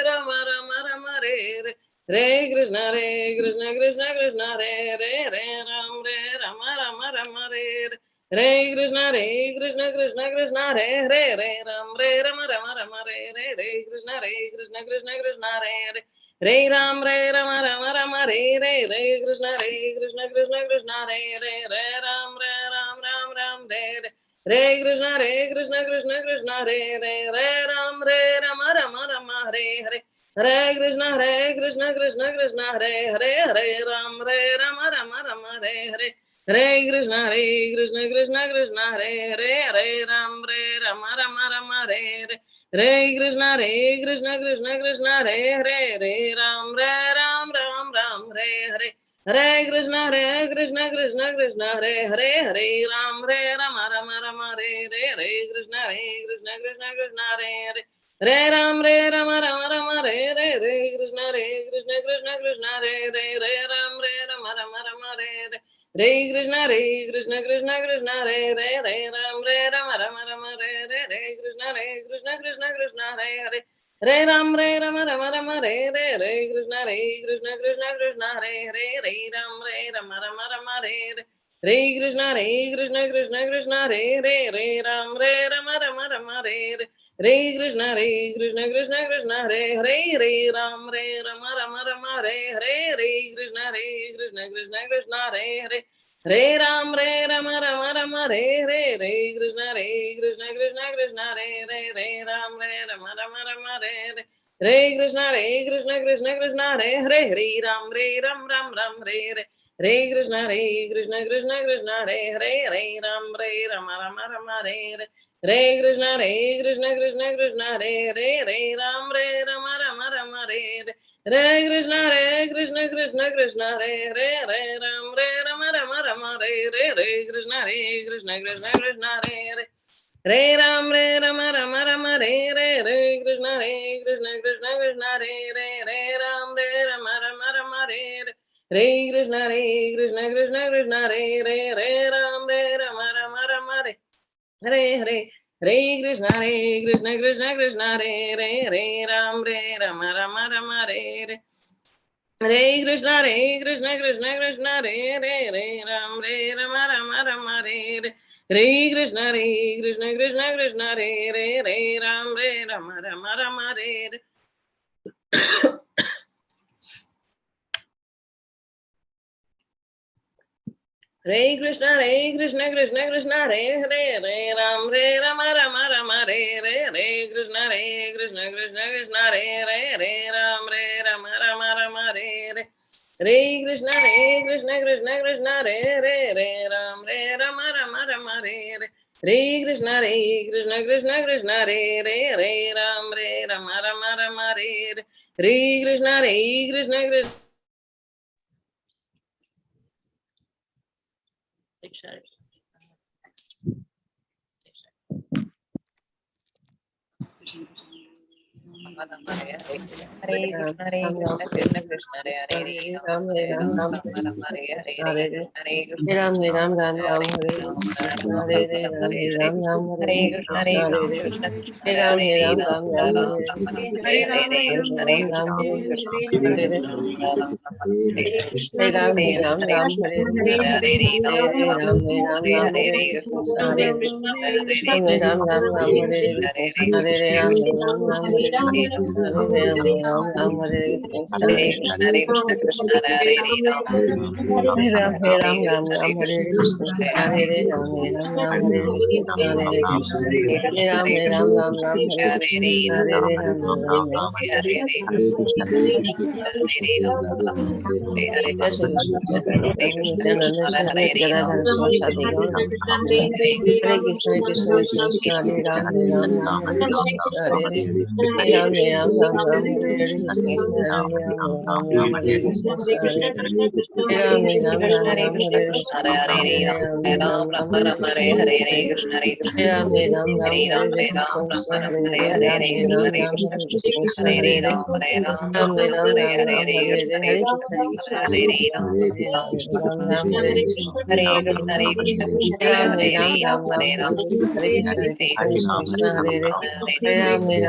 A: Rama Rama Re Re Krishna Krishna Krishna Re Rama Rama Re Hare Krishna Krishna Krishna Hare Hare Hare Rama Rama Rama Hare Krishna Krishna Krishna Hare Hare Rama Rama Hare Krishna Krishna Krishna Hare Ram Hare Krishna Krishna Hare Rama Rama Hare Hare Krishna Krishna Krishna Hare Rama Rama Hare Hare Krishna Krishna Krishna Hare Rama Rama Hare Krishna Krishna Krishna Hare Ram Hare Krishna Krishna Krishna Hare Rama Rama Hare Krishna Krishna Krishna Hare Rama Rama Hare Krishna Krishna Krishna Hare Rama Rama Hare Hare Krishna Krishna Krishna Hare Rama Rama Hare Krishna Krishna Hare Rama Rama Hare Krishna Krishna Krishna Hare Rama Krishna Rama Hare Krishna Hare Rama Hare Krishna Hare Rama Hare Krishna Hare Rama Hare Krishna Hare Ram Hare Krishna Hare Rama Hare Krishna Hare Rama Hare Krishna Rama Hare Rama Hare Krishna Krishna Hare Rama Hare Krishna Krishna Rama Rama Hare Krishna Krishna Rama Rama Hare Hare Krishna Krishna Hare Rama Rama Hare Krishna Krishna Hare Rama Rama Hare Hare Krishna Krishna Hare Rama Rama Hare Hare Krishna Krishna Hare Rama Rama Hare Hare Krishna Krishna
C: Hare Krishna Krishna Krishna Hare Ram Ram Hare Hare Hare Krishna Krishna Krishna Hare Ram Ram Hare Krishna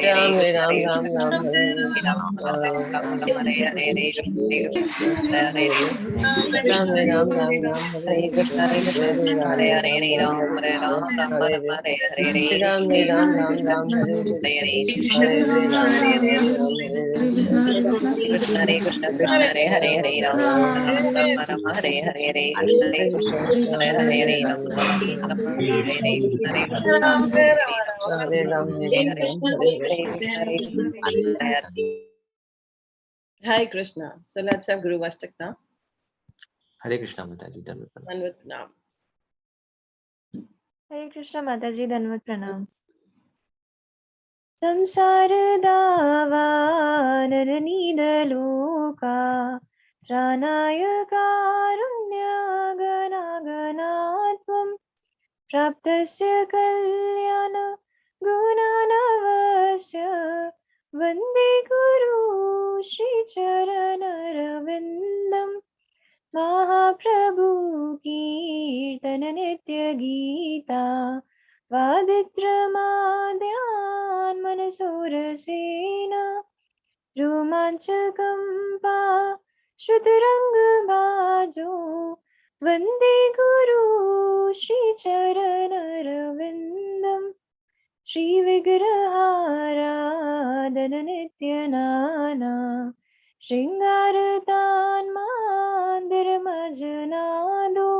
C: Ram Ram Ram Ram Hare Krishna Hare Ram Krishna Krishna Hare Ram Ram Ram Ram Hare Krishna Hare Ram Ram Ram Hare Krishna Hare Ram Ram Ram Ram Hare Krishna Hare Ram Ram Ram Hare
D: Hare Krishna Krishna Hare Hare Hare Ram Ram Ram Ram Hare Hare Hare Krishna Hare Krishna Krishna Hare Hare Hare Ram Ram Ram Hare Hare Krishna Hare Krishna
C: Hare Ram
D: Hare Hare
C: Ram Hare
D: Hare Krishna Hare Krishna Hare Krishna
A: Hare Krishna. So let's have Guru Vastak now.
E: Hare Krishna Mataji, Dandavat Pranam.
A: Dandavat Pranam.
F: हरे कृष्ण माताजी धन्यवाद प्रणाम संसार दावा नरनीदलोका त्राणाय कारुण्यगणागणात्वं प्राप्तस्य कल्याण गुणानवस्य वन्दे गुरु श्रीचरणरविन्दम् महाप्रभु कीर्तन नित्य गीता वादित्रमाद्यान् मनसोरसेन रोमाञ्चकम्पा श्रुतरङ्गबाजो वन्दे गुरु श्रीचरणरविन्दम् श्रीविग्रहाराधन नित्यनाना शृङ्गारतान्मान्दिरमजनादो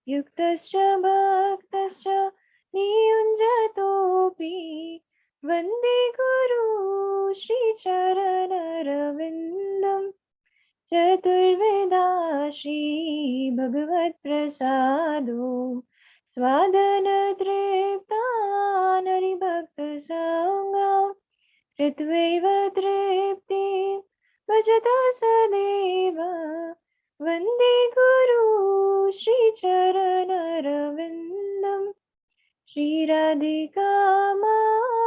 F: युक्तश्च भक्तश्च नियुञ्जतोऽपि वन्दे गुरु श्रीचरणरविन्दम् चतुर्विधा श्रीभगवत्प्रसादो स्वादनतृप्तान् हरिभक्तसङ्गा कृत्वैव तृप्तिं भजता सदैव वन्दे गुरु श्रीचरणरविन्दम् श्रीराधिका माधवयोरपारा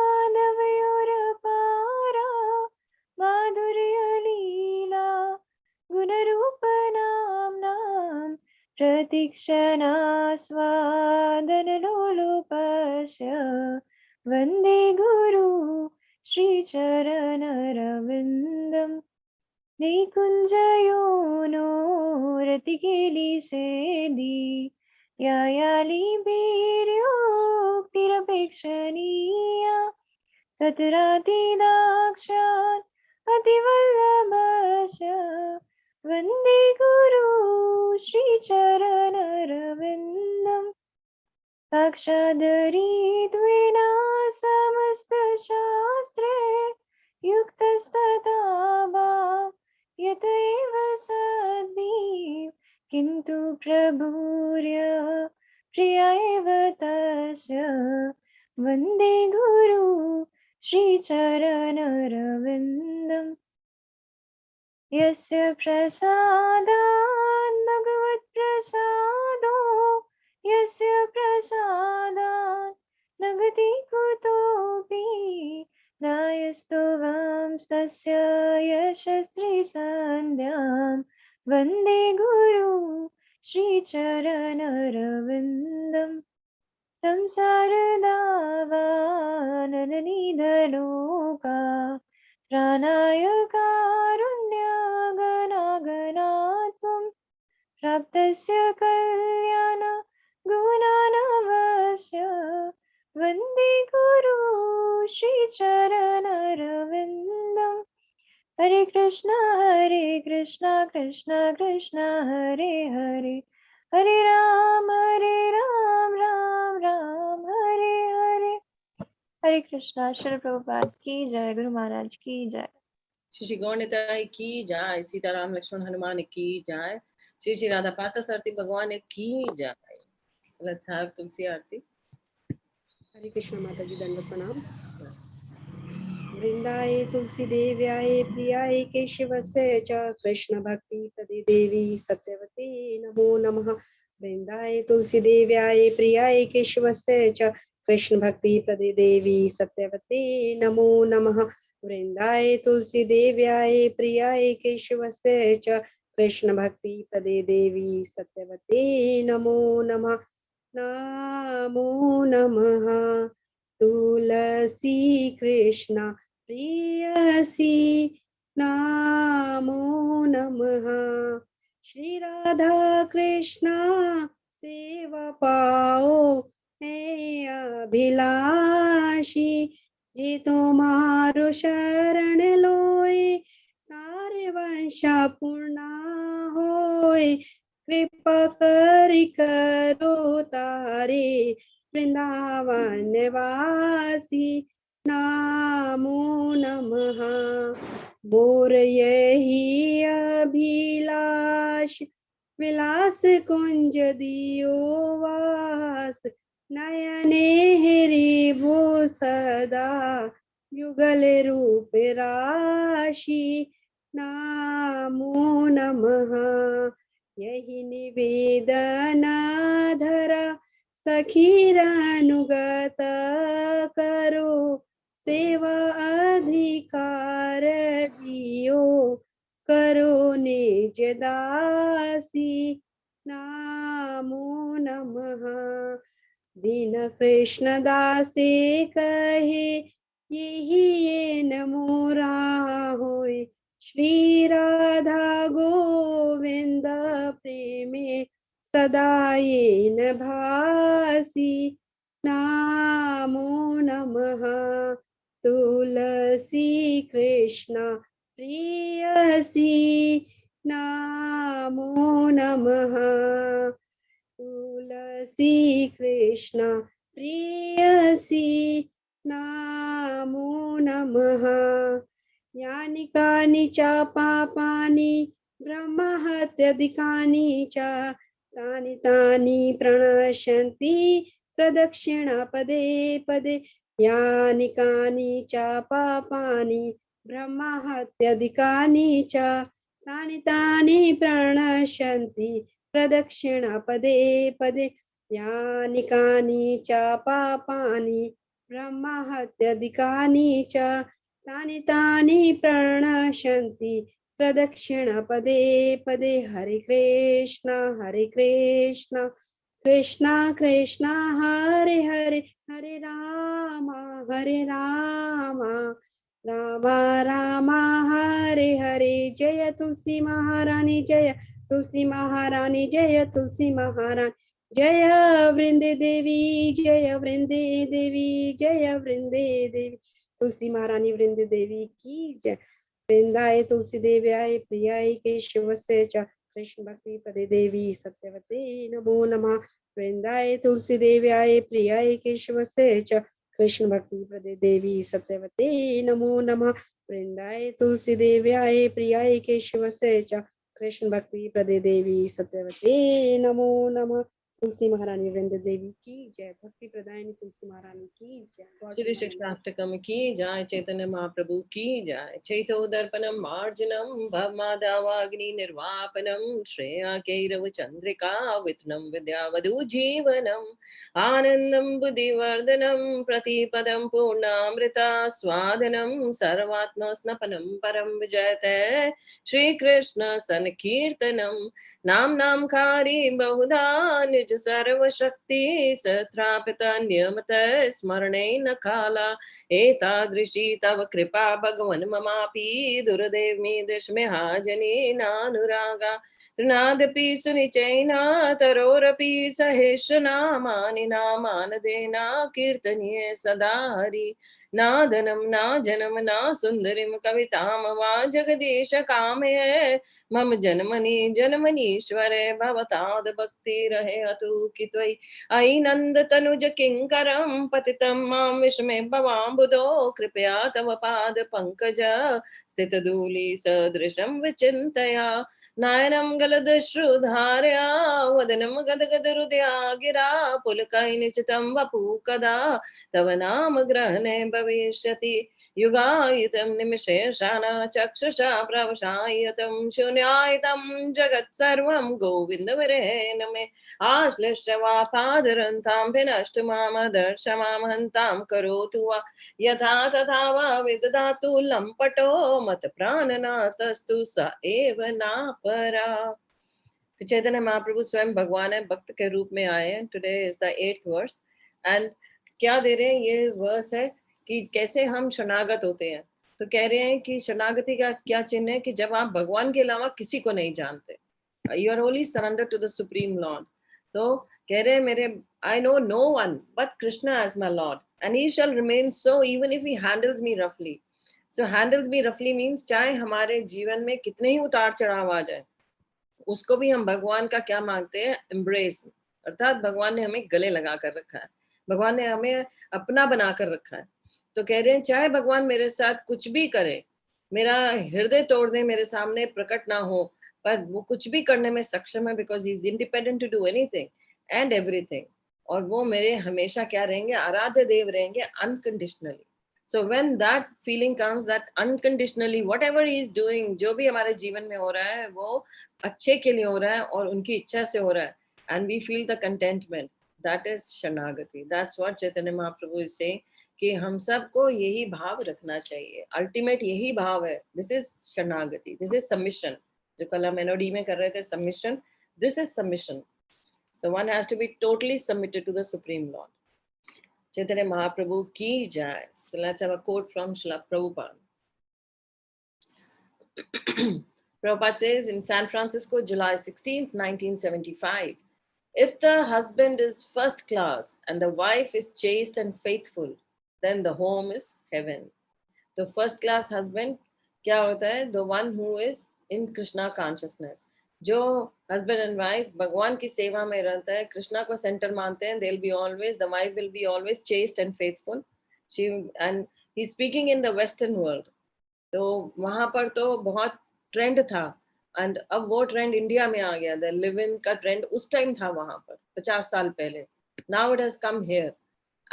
F: माधुर्यलीला गुणरूपनाम्नां प्रतीक्षणा स्वादनलोलुपस्य वन्दे गुरु श्रीचरणरविन्दम् निकुञ्जयोनो रतिकेलिसेदि यायालिभिर्योक्तिरपेक्षणीया तत्रातिदाक्षात् अतिवल्लभस्य वन्दे गुरु श्रीचरणरविन्दम् साक्षादरीत्वेना समस्तशास्त्रे युक्तस्तथा भाव यत एव सद्भिः किन्तु प्रभुर्य प्रिय एव तस्य वन्दे गुरु श्रीचरणरविन्दम् यस्य प्रसादात् भगवत्प्रसादो यस्य प्रसादात् न गति कुतोऽपि नायस्तो वांस्तस्य यशस्त्रीसन्ध्यां वन्दे गुरु श्रीचरणरविन्दम् संसारदावानलनिधलोका त्राणाय कारुण्यगणागणात्वं प्राप्तस्य कल्याण गुणानवस्य वन्दे गुरु श्रीचरणरविन्दम् हरे कृष्णा कृष्ण कृष्ण हरे हरे हरे राम राम राम हरे हरे हरे कृष्णा। श्रील प्रभुपाद की जय। गुरु महाराज की जय।
A: श्री गौरनिताई की जय। सीताराम लक्ष्मण हनुमान की जय। श्री राधा पार्थसारथी भगवान की जय। Let's have तुलसी आरती।
G: हरे कृष्ण माताजी दंडवत प्रणाम। वृंदाए तुलसी देव्याय प्रियाय केशवस्य च कृष्ण भक्ति प्रदे देवी सत्यवते नमो नमः। वृंदाए तुलसी देव्याय प्रियाय केशवस्य च कृष्ण भक्ति प्रदे देवी सत्यवते नमो नमः। वृंदाए तुलसी देव्याय प्रियाय केशवस्य च कृष्ण भक्ति प्रदे देवी सत्यवते नमो नमः। नमो नमः। तुलसी कृष्ण प्रियसी नमो नमः। श्री राधा कृष्ण सेवा पाओ है अभिलाषी जे तुम्हारो शरण लोए तारे वंशा पूर्ण होए कृपा करि करो तारे वृंदावन वासी नमो नमः। मोर यही अभिलाष विलास कुंज दियो वास नयने हरिभो सदा युगल रूप राशि नमो नमः। यही निवेदना धरा सखीरानुगत करो सेवा अधिकार दियो करो निज दासी नमो नमः। दीन कृष्ण दासे कहे यही ये नमोरा होय श्री राधा गोविंद प्रेमे सदा ये न भासी नमो नमः। तुलसी कृष्ण प्रियसी नमो नमः। तुलसी कृष्ण प्रियसी नमो नमः। यानि कानि च पापानि ब्रह्महत्याधिकानि च तानि तानि प्रणश्यन्ति प्रदक्षिणा पदे पदे। यानि कानि च पापानि ब्रह्महत्याधिकानि च तानि तानि प्रणश्यन्ति प्रदक्षिणा पदे पदे। यानि कानि च पापानि ब्रह्महत्याधिकानि च तानि तानि प्रणश्यन्ति प्रदक्षिणा पदे पदे। हरे कृष्णा कृष्णा कृष्णा हरे हरे हरे राम राम राम हरे हरे। जय तुलसी महारानी जय तुलसी महारानी जय तुलसी महारानी जय वृंदे देवी जय वृंदे देवी जय वृंदे देवी। तुलसी महारानी वृंदे देवी की जय। वृंदाय तुलसी देव्याय प्रियाय केशवस्य च कृष्ण भक्ति पदे देवी सत्यवते नमो नमः। वृंदाय तुलसी देव्याय प्रियाय केशवस्य च कृष्ण भक्ति पदे देवी सत्यवते नमो नमः। वृंदाय तुलसी देव्याय प्रियाय केशवस्य च कृष्ण भक्ति पदे देवी सत्यवते नमो नमः। तुलसी महारानी वृंद देवी की जय। भक्ति प्रदायिनी तुलसी महारानी की जय।
A: श्री शिक्षाष्टकम की जय। चैतन्य महाप्रभु की जय। चैतोदर्पणम मार्जनम भवमादावाग्नि निर्वापनम श्रेया कैरव चंद्रिका वित्नम विद्यावधु जीवनम आनंदम बुद्धिवर्धनम प्रतिपदम पूर्णामृता स्वादनम सर्वात्म स्नपनम परम विजयते श्री कृष्ण संकीर्तनम नाम नामकारी बहुधा निज सर्वशक्ति सत्रापित नियमत स्मरणे न काला एतादृशी तव कृपा भगवन् ममापि दुर्दैव मे दशमे हाजने नानुरागा तृणादपि सुनिचैना तरोरपि सहेषनामानि नामानदेना कीर्तनीये सदा हरि नादनं ना जनम ना सुंदरीं कवितां वा जगदीश कामये मम जन्मनि जन्मनीश्वरे भवताद भक्ति रहे अतु कि त्वयि अयि नंद तनुज किंकरं पतितं मां विस्मे भवाम्बुधो कृपया तव पाद पंकज स्थित धूलि सदृशं विचिन्तया नयनं गलदश्रुधारया वदनं गदगद हृदया गिरा पुलकैर्निचितं वपु कदा तव नाम ग्रहणे भविष्यति युगायितं निमिषेशाना चक्षुषा प्रवशायतं शून्यायतं जगत् सर्वं गोविन्द विरहेण मे आश्लिष्य वा पादरन्तां विनष्ट मामदर्श मां हन्तां करोतु वा यथा तथा वा विदधातु लम्पटो मत प्राणनाथस्तु स एव नापरा। तो चैतन्य महाप्रभु स्वयं भगवान है, भक्त के रूप में आए हैं। Today is the 8th verse and क्या दे रहे हैं ये वर्स है कि कैसे हम शरणागत होते हैं। तो कह रहे हैं कि शरणागति का क्या चिन्ह है कि जब आप भगवान के अलावा किसी को नहीं जानते, you are only surrender to the supreme lord. तो कह रहे हैं मेरे I know no one but Krishna as my lord and he shall remain so even if he handles me रफली। सो हैंडल्स मी रफली मीन्स चाहे हमारे जीवन में कितने ही उतार चढ़ाव आ जाए, उसको भी हम भगवान का क्या मांगते हैं, एम्ब्रेस। अर्थात भगवान ने हमें गले लगा कर रखा है, भगवान ने हमें अपना बना कर रखा है। तो कह रहे हैं चाहे भगवान मेरे साथ कुछ भी करे, मेरा हृदय तोड़ दे, मेरे सामने प्रकट ना हो, पर वो कुछ भी करने में सक्षम है because he is independent to do anything and everything. और वो मेरे हमेशा क्या रहेंगे, आराध्य देव रहेंगे unconditionally. So when that feeling comes that unconditionally whatever he is doing, जो भी हमारे जीवन में हो रहा है वो अच्छे के लिए हो रहा है और उनकी इच्छा से हो रहा है, and we feel the contentment, that is sharanagati. That's what Chaitanya Mahaprabhu is saying कि हम सबको यही भाव रखना चाहिए, अल्टीमेट यही भाव है। दिस इज शरणागति, दिस इज सबमिशन। जो कल हम मेलोडी में कर रहे थे submission, this is submission. So one has to be totally submitted to the Supreme Lord. Chaitanya Mahaprabhu ki jai. So let's have a quote from Srila Prabhupada. Prabhupada says in San Francisco, July 16th, 1975, if the husband is first class and the wife is chaste and faithful, then the home is heaven. The first class husband क्या होता है? The one who is in Krishna consciousness. जो husband and wife भगवान की सेवा में रहता है, कृष्णा को सेंटर मानते हैं, they'll be always, the wife will be always chaste and faithful. She and he's speaking in the Western world. तो वहां पर तो बहुत ट्रेंड था, एंड अब वो ट्रेंड इंडिया में आ गया। द लिव इन का ट्रेंड उस टाइम था वहां पर 50 साल पहले। Now it has come here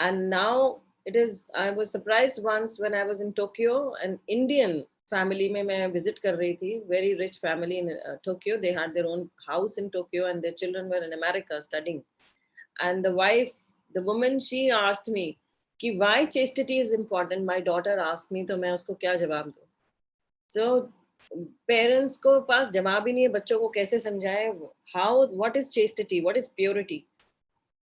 A: and now it is, I was surprised once when I was in Tokyo, an Indian family में मैं visit कर रही थी, very rich family in Tokyo. They had their own house in Tokyo and their children were in America studying. And the wife, the woman, she asked me कि why chastity is important. My daughter asked me, तो मैं उसको क्या जवाब दूँ? So parents को पास जवाब ही नहीं है, बच्चों को कैसे समझाएं? How, what is chastity? What is purity?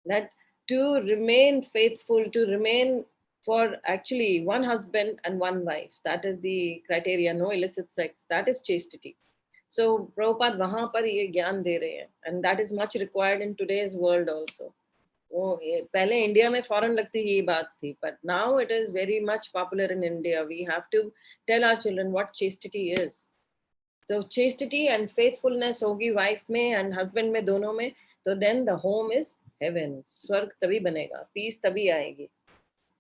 A: That to remain faithful, to remain for actually one husband and one wife, that is the criteria, no illicit sex, that is chastity. So Prabhupada वहां पर ये ज्ञान दे रहे हैं, and that is much required in today's world also. वो पहले India में foreign लगती ये बात थी, but now it is very much popular in India. We have to tell our children what chastity is. So chastity and faithfulness होगी wife में and husband में, दोनों में, तो then the home is heaven. स्वर्ग तभी बनेगा, पीस तभी आएगी।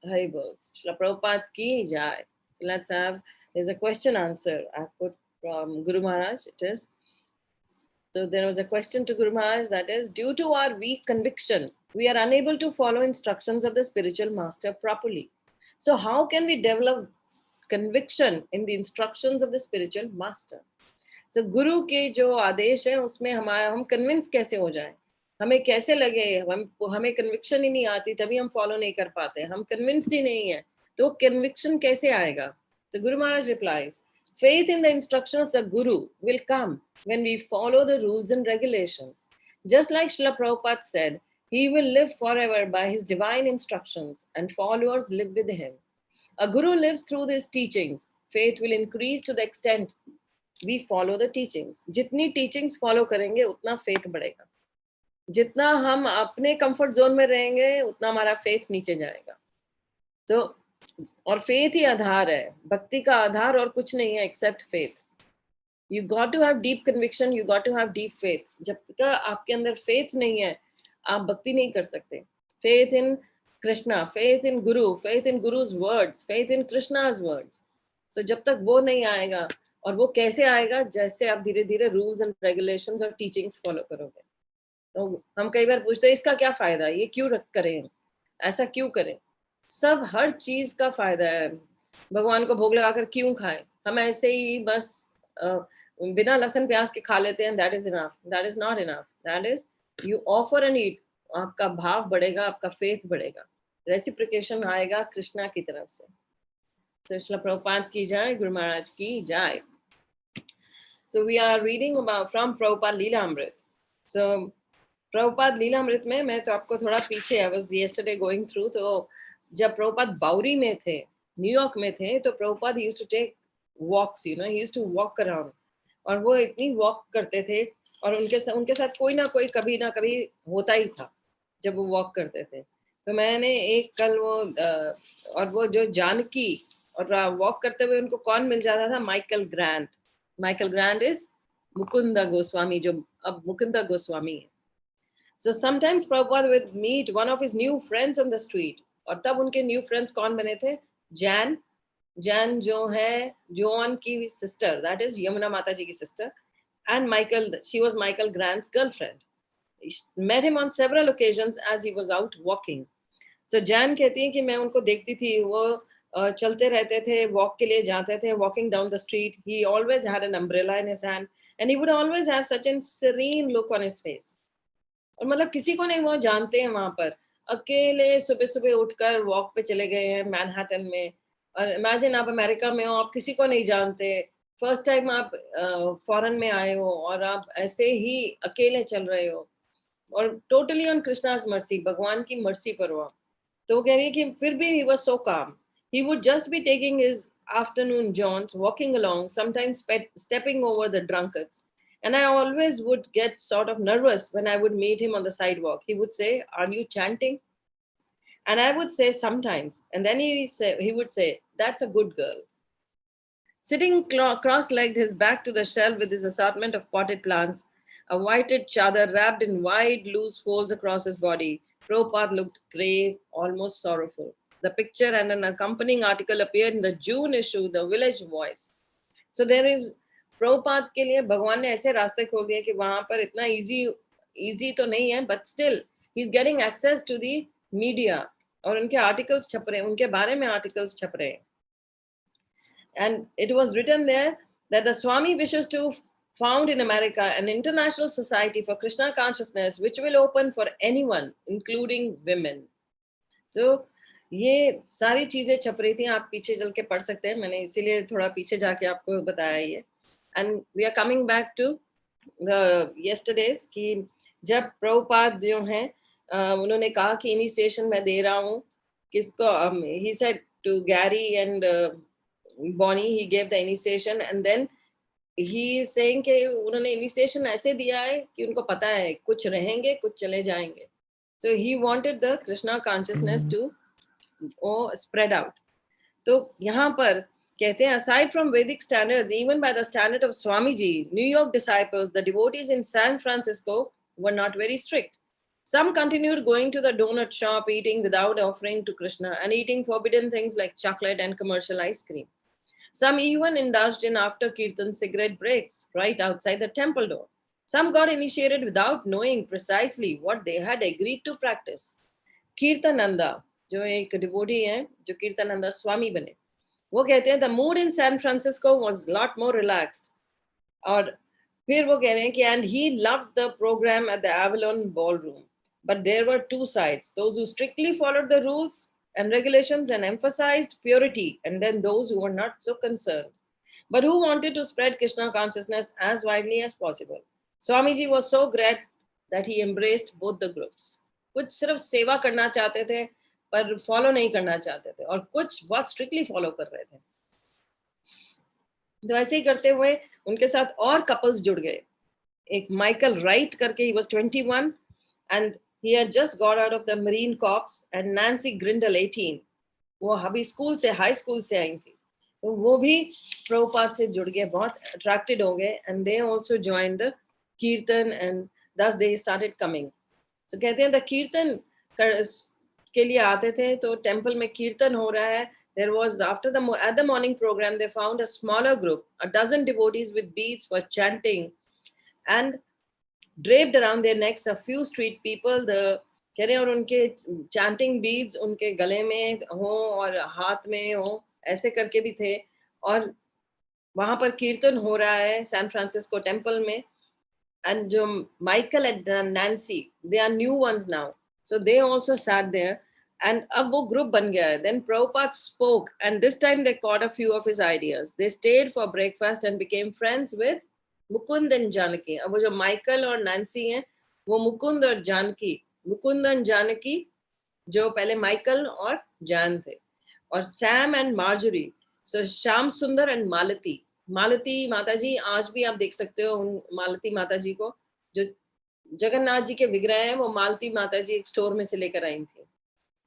A: हरि बोल। श्रील प्रभुपाद की जय। So let's have, there's a question answer I put from Guru Maharaj. It is, so there was a question to Guru Maharaj, that is, due to our weak conviction, we are unable to follow instructions of the spiritual master properly. So how can we develop conviction in the instructions of the spiritual master? तो गुरु के जो आदेश है उसमें हम convince कैसे हो जाएं? हमें कैसे लगे, हमें कन्विक्शन ही नहीं आती, तभी हम फॉलो नहीं कर पाते, हम कन्विंस्ड ही नहीं है, तो कन्विक्शन कैसे आएगा? तो Guru Maharaj replies, faith in the instruction of the guru will come when we follow the rules and regulations. Just like Srila Prabhupada said, he will live forever by his divine instructions and followers live with him. A guru lives through his teachings. Faith will increase to the extent we follow the teachings. जितनी teachings follow करेंगे उतना faith बढ़ेगा। जितना हम अपने comfort zone में रहेंगे उतना हमारा faith नीचे जाएगा। तो और faith ही आधार है, भक्ति का आधार और कुछ नहीं है except faith. You got to have deep conviction, you got to have deep faith. जब तक आपके अंदर faith नहीं है, आप भक्ति नहीं कर सकते। Faith in Krishna, faith in Guru, faith in Guru's words, faith in Krishna's words. So जब तक वो नहीं आएगा, और वो कैसे आएगा? जैसे आप धीरे धीरे रूल्स एंड रेगुलेशंस और टीचिंग्स फॉलो करोगे। तो हम कई बार पूछते हैं इसका क्या फायदा, ये क्यों करें, ऐसा क्यों करें? सब हर चीज का फायदा है। भगवान को भोग लगाकर क्यों खाएं? हम ऐसे ही बस बिना लहसुन प्याज के खा लेते हैं, that is enough, that is not enough, that is you offer and eat. आपका भाव बढ़ेगा, आपका फेथ बढ़ेगा, रेसिप्रिकेशन आएगा कृष्णा की तरफ से। तो श्रील प्रभुपाद की जय, गुरु महाराज की जय। So we are reading about from Prabhupada Leela Amrit. So Prabhupada Leela Amrit में मैं तो आपको थोड़ा पीछे, I was yesterday going through, तो जब प्रभुपाद बाउरी में थे, न्यूयॉर्क में थे, तो Prabhupada used to take walks, you know, he used to walk around, और वो इतनी वॉक करते थे और उनके साथ कोई ना कोई कभी ना कभी होता ही था जब वो वॉक करते थे। तो मैंने एक कल वो और वो जो जानकी और वॉक करते हुए उनको कौन मिल जाता था? Michael grant. Michael grant is Mukunda Goswami, जो अब मुकुंदा गोस्वामी है। So sometimes Prabhupada would meet one of his new friends on the street, और तब उनके न्यू फ्रेंड्स कौन बने थे? जैन जो है जॉन की सिस्टर, दैट इज यमुना माता जी की sister, and Michael, she was Michael Grant's girlfriend. Met him on several occasions as he was out walking. So Jan कहती है कि मैं उनको देखती थी, वो चलते रहते थे, वॉक के लिए जाते थे, walking down the street. He always had an umbrella in his hand and he would always have such a serene look on his face. और मतलब किसी को नहीं वो जानते हैं वहां पर, अकेले सुबह सुबह उठकर वॉक पे चले गए हैं मैनहट्टन में. और इमेजिन आप अमेरिका में हो, आप किसी को नहीं जानते, फर्स्ट टाइम आप फॉरेन में आए हो और आप ऐसे ही अकेले चल रहे हो और टोटली ऑन कृष्णाज मर्सी, भगवान की मर्सी पर हो आप. तो वो कह रही है कि फिर भी he was so calm. He would just be taking his afternoon jaunts, walking along, sometimes stepping over the drunkards. And I always would get sort of nervous when I would meet him on the sidewalk. He would say, "Are you chanting?" And I would say, "Sometimes." And then he would say, "That's a good girl." Sitting cross-legged, his back to the shelf with his assortment of potted plants, a whited chadar wrapped in wide, loose folds across his body, Prabhupada looked grave, almost sorrowful. The picture and an accompanying article appeared in the June issue, The Village Voice. So there is, Prabhupada के लिए भगवान ने ऐसे रास्ते खोल दिए कि वहां पर इतना easy तो नहीं है, but still he's getting access to the media और उनके articles छप रहे हैं, उनके बारे में articles छप रहे हैं. And it was written there that the Swami wishes to found in America an international society for Krishna consciousness, which will open for anyone, including women. So, ये सारी चीजें छप रही थी, आप पीछे चल के पढ़ सकते हैं, मैंने इसीलिए थोड़ा पीछे जाके आपको बताया ये. And we are coming back to the yesterdays कि जब प्रभुपाद जो हैं उन्होंने कहा कि इनिशिएशन मैं दे रहा हूँ किसको, he said to Gary and Bonnie, he gave the initiation and then he is saying कि उन्होंने इनिशिएशन ऐसे दिया है कि उनको पता है कुछ रहेंगे कुछ चले जाएंगे. So he wanted the Krishna consciousness to spread out. तो यहाँ पर कहते हैं, aside from Vedic standards, even by the standard of Swamiji, New York disciples, the devotees in San Francisco were not very strict. Some continued going to the donut shop, eating without offering to Krishna and eating forbidden things like chocolate and commercial ice cream. Some even indulged in after Kirtan cigarette breaks right outside the temple door. Some got initiated without knowing precisely what they had agreed to practice. Kirtananda, जो एक devotee हैं, जो Kirtananda Swami बने, वो कहते हैं the mood in San Francisco was a lot more relaxed. और फिर वो कह रहे हैं कि and he loved the program at the Avalon Ballroom. But there were two sides, those who strictly followed the rules and regulations and emphasized purity, and then those who were not so concerned, but who wanted to spread Krishna consciousness as widely as possible. Swamiji was so great that he embraced both the groups. कुछ सिर्फ सेवा करना चाहते थे पर follow नहीं करना चाहते थे और कुछ बहुत स्ट्रिक्टली फॉलो कर रहे थे. तो ऐसे ही करते हुए उनके साथ और कपल्स जुड़ गए. एक माइकल राइट करके, he was 21 and he had just got out of the Marine Corps, and Nancy Grindle 18. वो अभी स्कूल से, हाई स्कूल से आई थी, तो वो भी प्रभुपाद से जुड़ गए, बहुत अट्रैक्टेड हो गए, and they also joined the कीर्तन and thus they started coming. So कहते हैं the कीर्तन के लिए आते थे, तो टेम्पल में कीर्तन हो रहा है. There was at the morning program they found a smaller group, a dozen devotees with beads for chanting, and draped around their necks a few street people. The कह रहे हैं और उनके chanting beads उनके गले में हो और हाथ में हो, ऐसे करके भी थे. और वहां पर कीर्तन हो रहा है सैन फ्रांसिस्को टेम्पल में. And जो Michael and Nancy, they are new ones now, so they also sat there. And अब वो group बन गया है. Then Prabhupada spoke, and this time they caught a few of his ideas. They stayed for breakfast and became friends with Mukund and Janaki. अब वो जो Michael और Nancy हैं, वो मुकुंद और जानकी, मुकुंद और जानकी जो पहले माइकल और जान थे, और सैम एंड मार्जरी, सो श्याम सुंदर एंड मालती. मालती माता जी आज भी आप देख सकते हो उन मालती माता जी को, जो जगन्नाथ जी के विग्रह हैं, वो मालती माता जी एक स्टोर में से लेकर आई थी.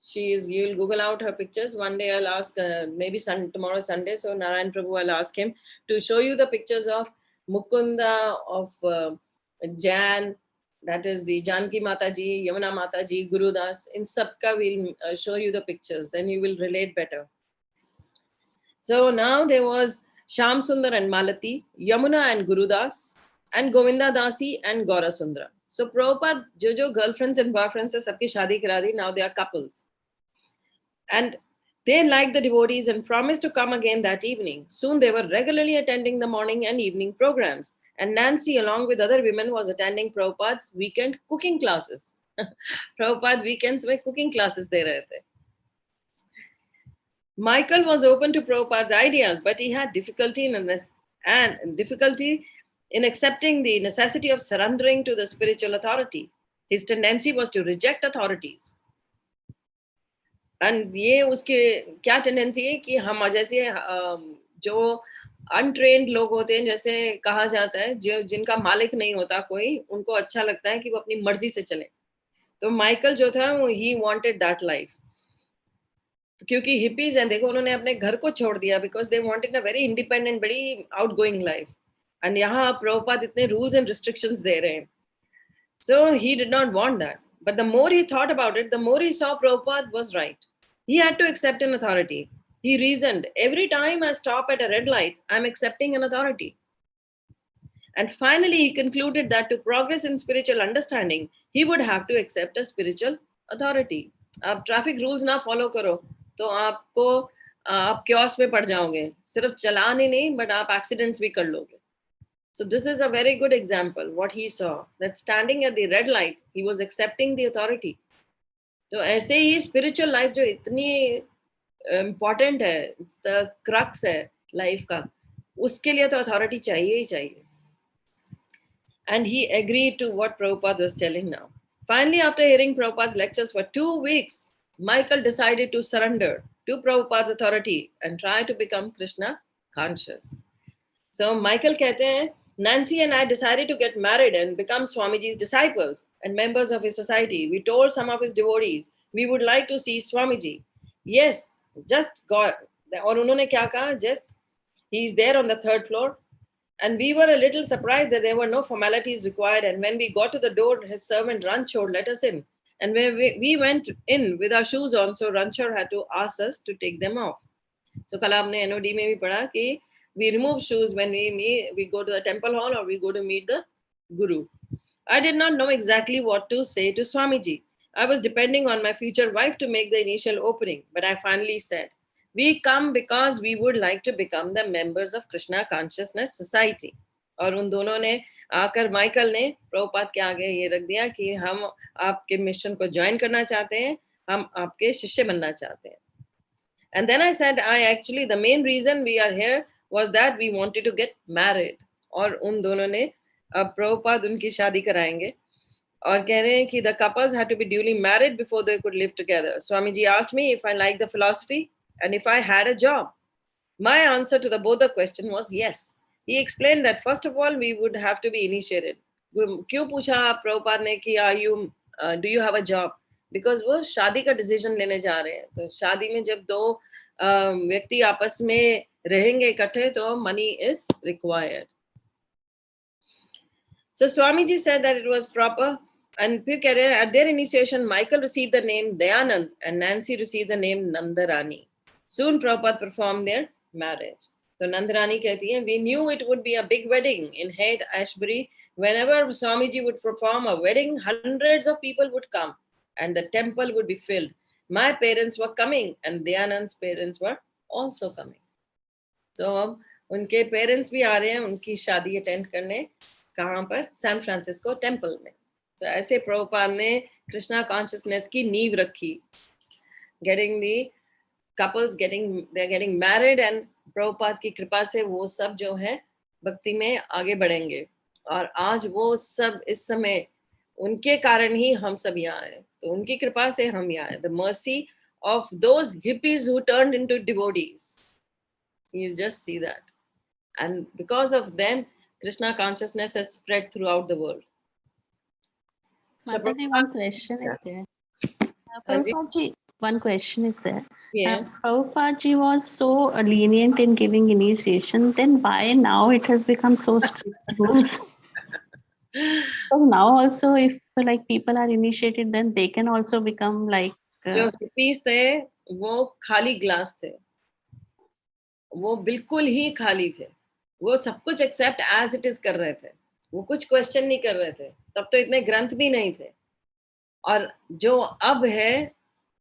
A: She is, you'll Google out her pictures. One day I'll ask, maybe tomorrow Sunday, so Narayan Prabhu, I'll ask him to show you the pictures of Mukunda, of Jan, that is the Janki Mataji, Yamuna Mataji, Guru Das. In Sabka, we'll show you the pictures, then you will relate better. So now there was Sham Sundar and Malati, Yamuna and Guru Das, and Govinda Dasi and Gaura Sundara. So Prabhupada jo girlfriends and boyfriends se sabki shaadi kara di, now they are couples. And they liked the devotees and promised to come again that evening. Soon they were regularly attending the morning and evening programs. And Nancy, along with other women, was attending Prabhupada's weekend cooking classes. Prabhupada weekends में cooking classes दे रहे थे. Michael was open to Prabhupada's ideas, but he had difficulty in accepting the necessity of surrendering to the spiritual authority. His tendency was to reject authorities. And ये उसके क्या tendency है कि हम जैसे जो अनट्रेन्ड लोग होते हैं, जैसे कहा जाता है जो जिनका मालिक नहीं होता कोई, उनको अच्छा लगता है कि वो अपनी मर्जी से चले. तो माइकल जो था वो ही वांटेड दैट लाइफ, क्योंकि हिपीज हैं, देखो उन्होंने अपने घर को छोड़ दिया because they wanted a very independent, बड़ी आउटगोइंग लाइफ. एंड यहाँ प्रभुपाद इतने रूल्स एंड रिस्ट्रिक्शंस दे रहे हैं. So he did not want that, but the more he thought about it, the more he saw Prabhupada was right. He had to accept an authority. He reasoned, every time I stop at a red light, I'm accepting an authority. And finally, he concluded that to progress in spiritual understanding, he would have to accept a spiritual authority. आप traffic rules ना follow करो तो आपको आप chaos में पड़ जाओगे. सिर्फ चलान ही नहीं, बट आप एक्सीडेंट्स भी कर लोगे. So this is a very good example what he saw, that standing at the red light, he was accepting the authority. तो ऐसे ही स्पिरिचुअल लाइफ जो इतनी इम्पोर्टेंट है, द क्रक्स है लाइफ का, उसके लिए तो अथॉरिटी चाहिए ही चाहिए. And he agreed to what Prabhupada was telling now. Finally, after hearing Prabhupada's lectures for 2 weeks, Michael decided to surrender to Prabhupada's authority and try to become Krishna conscious. So Michael कहते हैं, Nancy and I decided to get married and become Swamiji's disciples and members of his society. We told some of his devotees we would like to see Swamiji. Yes, just God. और उन्होंने क्या कहा? Just he's there on the 3rd floor. And we were a little surprised that there were no formalities required. And when we got to the door, his servant Ranchor let us in. And we went in with our shoes on, so Ranchor had to ask us to take them off. So कल आपने NOD में भी पढ़ा कि we remove shoes when we go to the temple hall or we go to meet the Guru. I did not know exactly what to say to Swamiji. I was depending on my future wife to make the initial opening, but I finally said, we come because we would like to become the members of Krishna Consciousness Society. और उन दोनों ने आकर Michael ने प्रभुपाद के आगे ये रख दिया कि हम आपके मिशन को ज्वाइन करना चाहते हैं, हम आपके शिष्य बनना चाहते हैं. And then I said, the main reason we are here was that we wanted to get married. और उन दोनों ने अब प्रभुपाद उनकी शादी कराएंगे और कह रहे हैं कि the couples had to be duly married before they could live together. Swamiji asked me if I liked the philosophy and if I had a job. My answer to both the question was yes. He explained that first of all we would have to be initiated. क्यों पूछा प्रभुपाद ने कि do you have a job? Because वो शादी का decision लेने जा रहे हैं. तो शादी में जब दो व्यक्ति आपस में रहेंगे इकट्ठे तो money is required. So Swamiji said that it was proper. And फिर कह रहे हैं, at their initiation, Michael received the name Dayanand and Nancy received the name Nandarani. Soon Prabhupada performed their marriage. So Nandarani कहती है, we knew it would be a big wedding in Haight Ashbury. Whenever Swamiji would perform a wedding, hundreds of people would come and the temple would be filled. My parents were coming and Dayanand's parents were also coming. So उनके parents भी आ रहे हैं उनकी शादी attend करने. कहाँ पर? San Francisco temple में. So ऐसे प्रभुपाद ने कृष्णा कॉन्शियसनेस की नींव रखी. Getting the couples they're getting married and Prabhupada की कृपा से वो सब जो है भक्ति में आगे बढ़ेंगे. और आज वो सब इस समय उनके कारण ही हम सब यहाँ आए. तो उनकी कृपा से हम यहाँ आए. The mercy of those hippies who turned into devotees. You just see that. And because of them, Krishna consciousness has spread throughout the world.
B: Mataji, one question is there. Prabhupada, one question is there.
A: Yes.
B: Prabhupada ji was so lenient in giving initiation, then why now it has become so strict rules? So now also if like people are initiated, then they can also become like...
A: जो hippies थे, वो खाली glass थे. वो बिल्कुल ही खाली थे. वो सब कुछ एक्सेप्ट एज इट इज कर रहे थे. वो कुछ क्वेश्चन नहीं कर रहे थे, तब तो इतने ग्रंथ भी नहीं थे। और जो अब है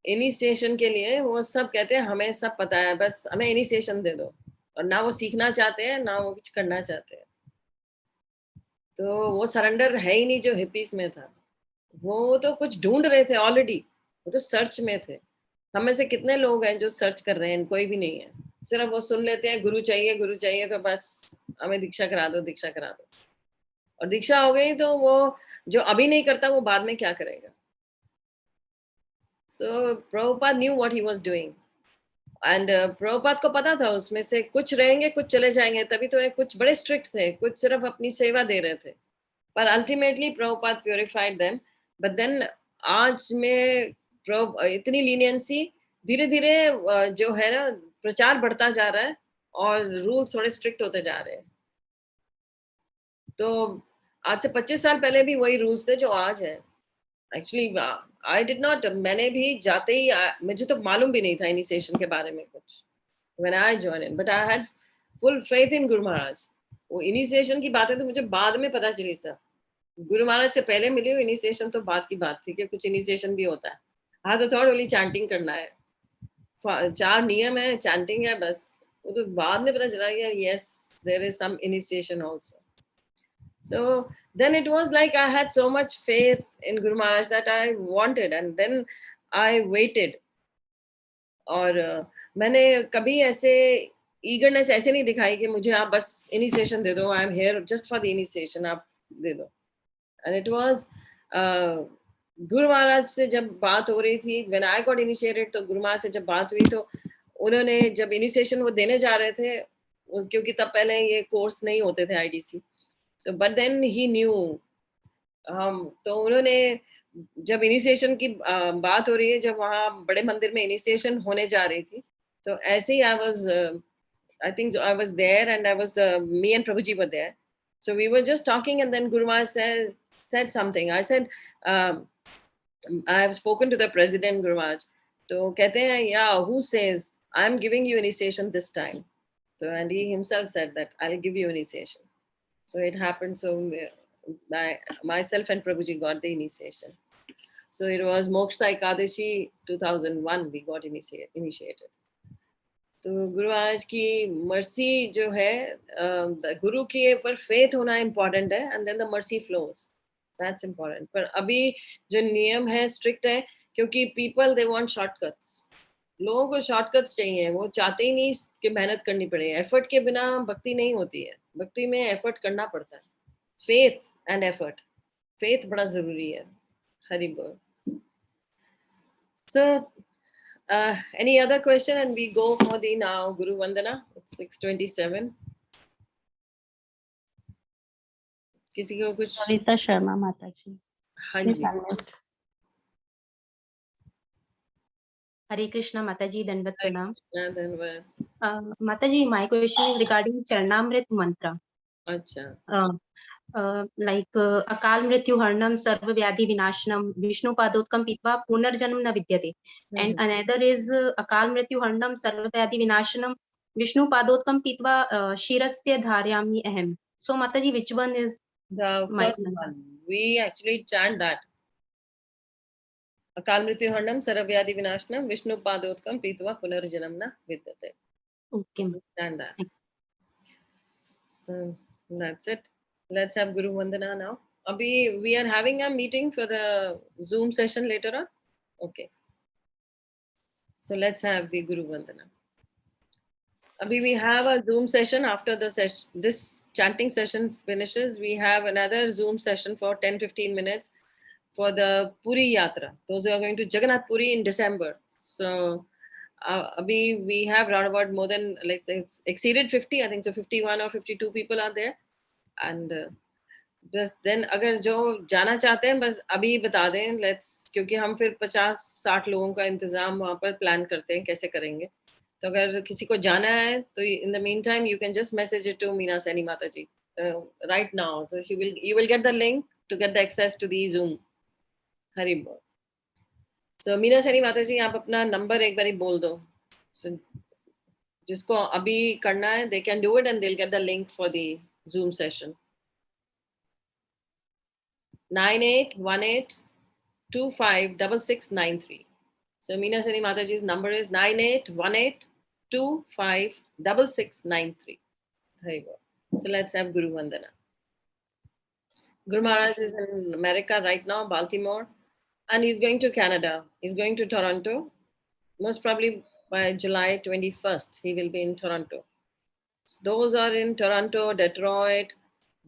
A: इनिशिएशन के लिए, वो सब कहते हैं हमें सब पता है, बस हमें इनिशिएशन दे दो। और ना वो सीखना चाहते हैं, ना वो कुछ करना चाहते हैं। तो वो सरेंडर है ही नहीं जो हिपीज में था। वो तो कुछ ढूंढ रहे थे ऑलरेडी, वो तो सर्च में थे। हम में से कितने लोग हैं जो सर्च कर रहे हैं? कोई भी नहीं है। सिर्फ वो सुन लेते हैं गुरु चाहिए तो बस हमें दीक्षा करा दो, दीक्षा करा दो। और दीक्षा हो गई तो वो जो अभी नहीं करता वो बाद में क्या करेगा? So Prabhupada knew what he was doing, and Prabhupada को पता था उसमें से कुछ रहेंगे, कुछ चले जाएंगे। तभी तो कुछ बड़े स्ट्रिक्ट थे, कुछ सिर्फ अपनी सेवा दे रहे थे, पर ultimately Prabhupada purified them. But then आज में इतनी लीनियंसी, धीरे धीरे जो है ना, प्रचार बढ़ता जा रहा है और रूल्स थोड़े स्ट्रिक्ट होते जा रहे हैं। तो आज से 25 साल पहले भी वही रूल्स थे जो आज है। एक्चुअली आई डिड नॉट, मैंने भी जाते ही मुझे तो मालूम भी नहीं था इनिशिएशन के बारे में कुछ when I joined in, but I had full faith in Guru Maharaj. वो इनिशिएशन की बातें तो मुझे बाद में पता चली सब। गुरु महाराज से पहले मिली हुई इनिशिएशन तो बात की बात थी कि कुछ इनिशिएशन भी होता है। हाँ तो थोड़ा ओनली चैंटिंग करना है, 4 नियम है, चैंटिंग है, बस। वो तो बाद में पता चला कि yes there is some initiation also. So then it was like I had so much faith in Guru Maharaj that I wanted, and then I waited. और मैंने कभी ऐसे ईगरनेस ऐसे नहीं दिखाई कि मुझे आप बस इनिशिएशन दे दो, I am here just for the initiation, आप दे दो। And it was Guru Maharaj से जब बात हो रही थी, व्हेन आई गॉट इनिशिएटेड, तो गुरु महाराज से जब बात हुई तो उन्होंने जब इनिशिएशन वो देने जा रहे थे, क्योंकि तब पहले ये कोर्स नहीं होते थे आईडीसी, तो बट देन ही न्यू, तो उन्होंने जब इनिशिएशन की बात हो रही है, जब वहाँ बड़े मंदिर में इनिशिएशन होने जा रही थी, तो ऐसे ही I think I was there, and I was me and Prabhuji were there, so we were just talking, and then Guru Maharaj said something. I said, I have spoken to the president, Guru Maharaj. तो कहते हैं, yeah, who says I'm giving you initiation this time? So and he himself said that I'll give you initiation. So it happened. So myself and Prabhuji got the initiation. So it was Moksha Ekadashi 2001 we got initiated. तो गुरु महाराज की mercy जो है, गुरु के ऊपर faith होना important है, and then the mercy flows, that's important. पर अभी जो नियम है स्ट्रिक्ट है, क्योंकि पीपल दे वांट शॉर्टकट्स। लोगों को शॉर्टकट्स चाहिए, वो चाहते ही नहीं कि मेहनत करनी पड़े। एफर्ट के बिना भक्ति नहीं होती है, भक्ति में एफर्ट करना पड़ता है, फेथ एंड एफर्ट। फेथ बड़ा जरूरी है। हरि बोल। So any other question, and we go for the now Guru Vandana. It's 6:27. किसी को कुछ?
B: ललिता शर्मा माता जी।
A: हाँ
B: Please
A: जी।
B: unmute.
H: Hare Krishna, Mataji, Dandavat Pranam.
A: धन्यवाद।
H: Mataji, my question is regarding Charnamrit mantra.
A: अच्छा।
H: Like Akal Mrityu Harnam Sarva Vyadhi Vinashanam Vishnu Padotkam Pitva Punarjanam Na Vidyate. And another is Akal Mrityu Harnam Sarva Vyadhi Vinashanam Vishnu Padotkam Pitva Shirasya Dharyami Ahem. So Mataji, which one is
A: The first one? We actually chant that. Akal Mrityu Harnam Sarvavyadhi Vinashanam Vishnu Padotkam Pitva Punarjanam Na Vidyate.
H: Okay.
A: Chant that. So that's it. Let's have Guru Vandana now. Abhi we are having a meeting for the Zoom session later on. Okay. So let's have the Guru Vandana. Abhi we have a Zoom session after the session. This chanting session finishes. We have another Zoom session for 10-15 minutes for the Puri Yatra. Those who are going to Jagannath Puri in December. So abhi we have around about more than, let's say, it's exceeded 50. I think so 51 or 52 people are there. And बस then अगर जो जाना चाहते हैं बस अभी बता दें, लेट्स, क्योंकि हम फिर 50-60 लोगों का इंतजाम वहाँ पर प्लान करते हैं कैसे करेंगे। तो अगर किसी को जाना है तो in the meantime you can just message it to Meena Saini Mata ji right now, so you will get the link to get the access to the Zoom. Hari bol. So Meena Saini Mata जी, आप अपना नंबर एक बारी बोल दो। so, जिसको अभी करना है they can do it and they will get the link for the Zoom session. 9818256693. So Meena Seni Mataji's number is 9818256693. Very good. So let's have Guru Vandana. Guru Maharaj is in America right now, Baltimore, and he's going to Canada. He's going to Toronto. Most probably by July 21st, he will be in Toronto. So those are in Toronto, Detroit,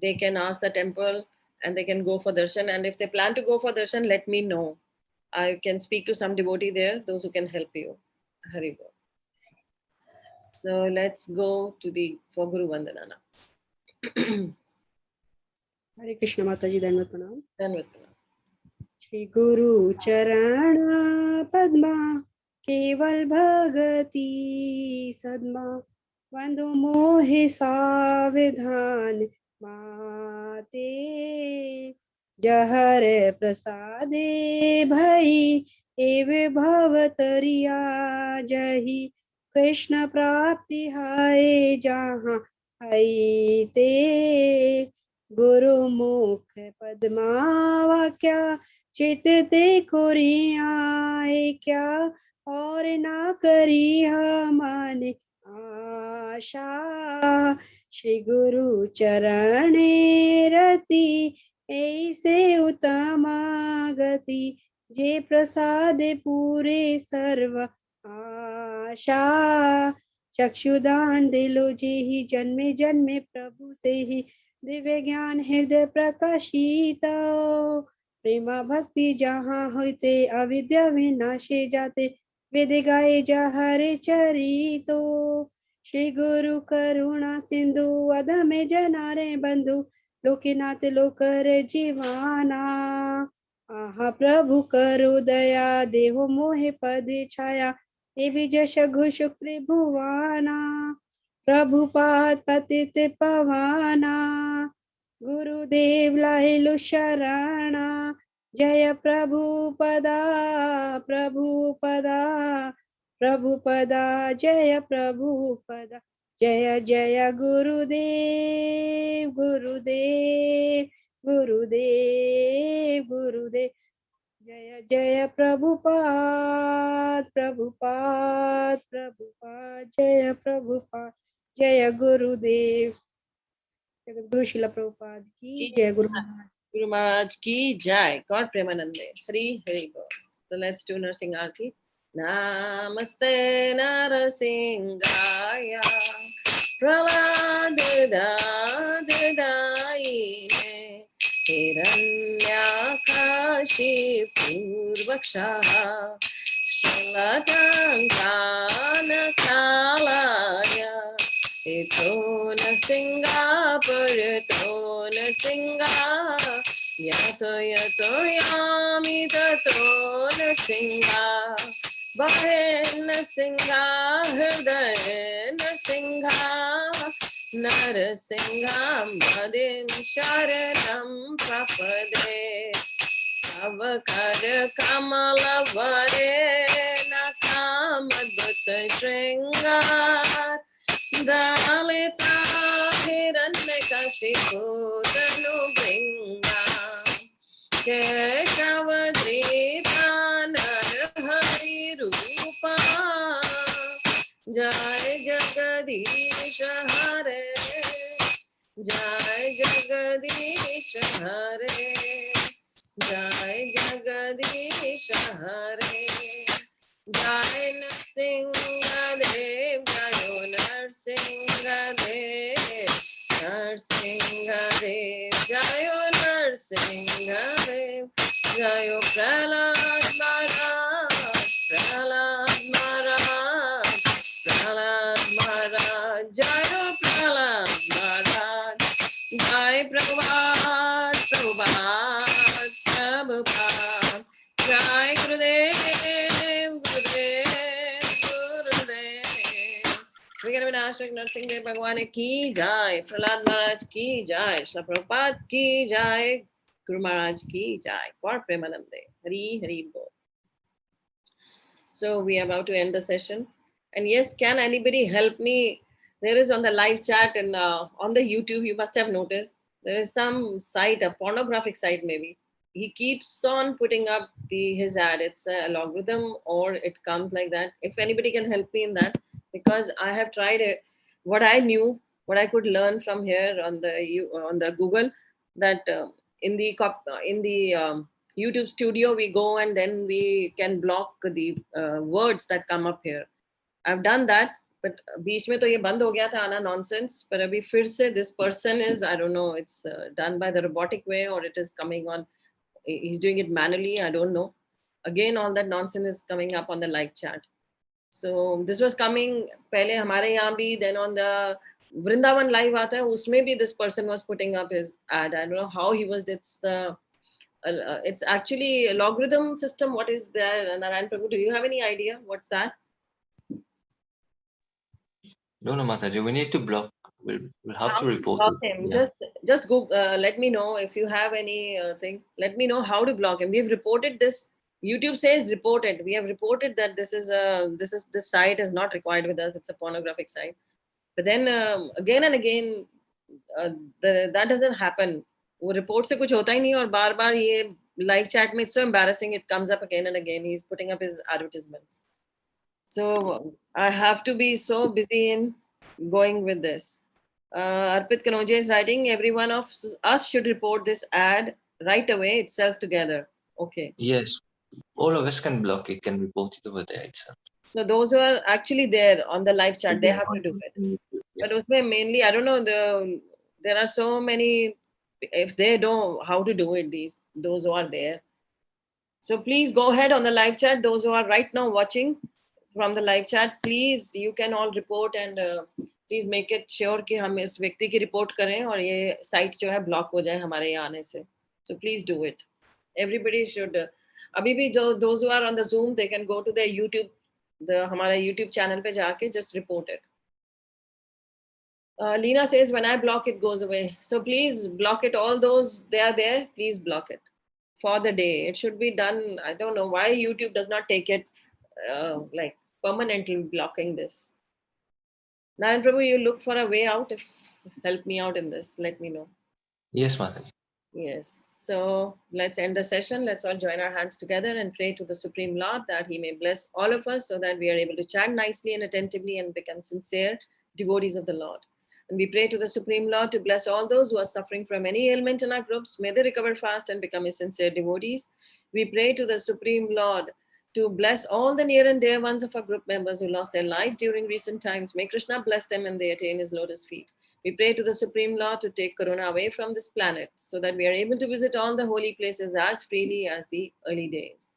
A: they can ask the temple and they can go for darshan. And if they plan to go for darshan, let me know. I can speak to some devotee there, those who can help you. Hari Bol. So let's go to the for Guru Vandana now.
G: Hare Krishna Mataji, Dandavat Pranam.
A: Dandavat Pranam.
G: Shri Guru Charana Padma Keval Bhagati Sadma Vandu Mohe Savidhan Mate Jahare Prasade Bhai Eve Bhavatariya Jahi Krishna Prapti Hai Jaha Hai Te Guru Mukh Padma Vakya चित देखो रियाए क्या और ना करी माने आशा श्री गुरु चरणे रति ऐसे उत्तमा गति जे प्रसाद पूरे सर्व आशा चक्षुदान दिलो जे ही जन्मे जन्मे प्रभु से ही दिव्य ज्ञान हृदय प्रकाशित प्रेमा भक्ति जहाँ होते अविद्या विनाशे जाते वेद गाये जा हरे चरितो श्री गुरु करुणा सिंधु अधमे जनारे बंधु लोकीनाथ लोकर जीवाना आहा प्रभु करो दया देहो मोहे पद छाया ए विजय घुष त्रिभुवाना प्रभुपाद पतित पवाना गुरुदेव लाहिलु शरणा जय प्रभुपदा प्रभुपदा प्रभुपदा जय प्रभुपदा जय जय गुरुदेव गुरुदेव गुरुदेव गुरुदेव जय जय प्रभुपाद प्रभुपाद प्रभुपाद जय प्रभुपाद जय गुरुदेव गुरु शिला प्रभुपाद की जय
A: Guru Maharaj ki jai. God Premanande. Hari Hari Bol. So let's do Narsingh Aarti. Namaste Narasimhaya Praladadadayine Hiranyakashi Purvakshaha Shalatankanakalaya Ito Narsinga Purito Narsinga Yato Yato Yami Tato Narsinga Bahe Narsinga Hriday Narsinga Narasimha Madim Sharanam Prapade Avakar Kamala Vare Nakamadbhuta Shringar Dalita Hiranyakashipu Tanubringa Keshavadrita Narhari Rupa Jai Jagadish Hare Jai Jagadish Hare Jai Jagadish Hare Jai Narsingha Dev Jayo Narsingha Dev Narsingha Dev Jayo Narsingha Dev Jayo Prahlad Maharaj Prahlad Maharaj Prahlad Maharaj Jayo Prahlad Maharaj Jai Prabhupada Prabhupada Prabhupada Jai Gurudev Gurudev Gurudev Vigana Vinashak Narsingh Dev Bhagwan ki jai Prahlad Maharaj ki jai Srila Prabhupada ki jai Guru Maharaj ki jai Gaur Premanande Hari Hari Bol. So we are about to end the session, and yes, can anybody help me? There is on the live chat and on the YouTube, you must have noticed there is some site, a pornographic site maybe. he keeps on putting up his ad. It's a logarithm or it comes like that. If anybody can help me in that, because I have tried it. What I knew, what I could learn from here on the Google, that in the YouTube studio we go and then we can block the words that come up here. I've done that, but बीच में तो ये बंद हो गया था आना nonsense. पर अभी फिर से this person is, I don't know, it's done by the robotic way or it is coming on. He's doing it manually. I don't know. Again, all that nonsense is coming up on the live chat. So this was coming पहले हमारे यहाँ भी, then on the Vrindavan live आता है उसमें भी this person was putting up his ad. I don't know how he was. It's actually a logarithm system. What is there, Narayan Prabhu? Do you have any idea what's that?
E: No, Mataji, we need to block. We'll have to report
A: block
E: it.
A: him.
E: Yeah.
A: Just go. Let me know if you have any thing. Let me know how to block him. We've reported this. YouTube says reported. We have reported that this site is not required with us. It's a pornographic site. But then again and again, that doesn't happen. वो report से कुछ होता ही नहीं और बार-बार ये live chat में it's so embarrassing. It comes up again and again. He's putting up his advertisements. So I have to be so busy in going with this. Arpit Kanoje is writing, every one of us should report this ad right away itself together. Okay.
E: Yes, all of us can block it, can report it over there itself.
A: So those who are actually there on the live chat, they have to do it.
E: Yeah.
A: But usme mainly, I don't know, there are so many, if they know how to do it, those who are there. So please go ahead on the live chat. Those who are right now watching from the live chat, please, you can all report and please make it sure कि हम इस व्यक्ति की report करें और ये site जो है block हो जाए हमारे यहाँ आने से. So please do it. Everybody should. अभी भी those who are on the Zoom, they can go to their YouTube, हमारा YouTube channel पे जाके just report it. Lena says, when I block, it goes away. So please block it. All those, they are there, please block it for the day. It should be done. I don't know why YouTube does not take it like permanently blocking this. Narayan Prabhu, you look for a way out. Help me out in this. Let me know.
E: Yes, Mataji.
A: Yes. So let's end the session. Let's all join our hands together and pray to the Supreme Lord that He may bless all of us so that we are able to chant nicely and attentively and become sincere devotees of the Lord. And we pray to the Supreme Lord to bless all those who are suffering from any ailment in our groups. May they recover fast and become His sincere devotees. We pray to the Supreme Lord to bless all the near and dear ones of our group members who lost their lives during recent times. May Krishna bless them and they attain His lotus feet. We pray to the Supreme Lord to take Corona away from this planet so that we are able to visit all the holy places as freely as the early days.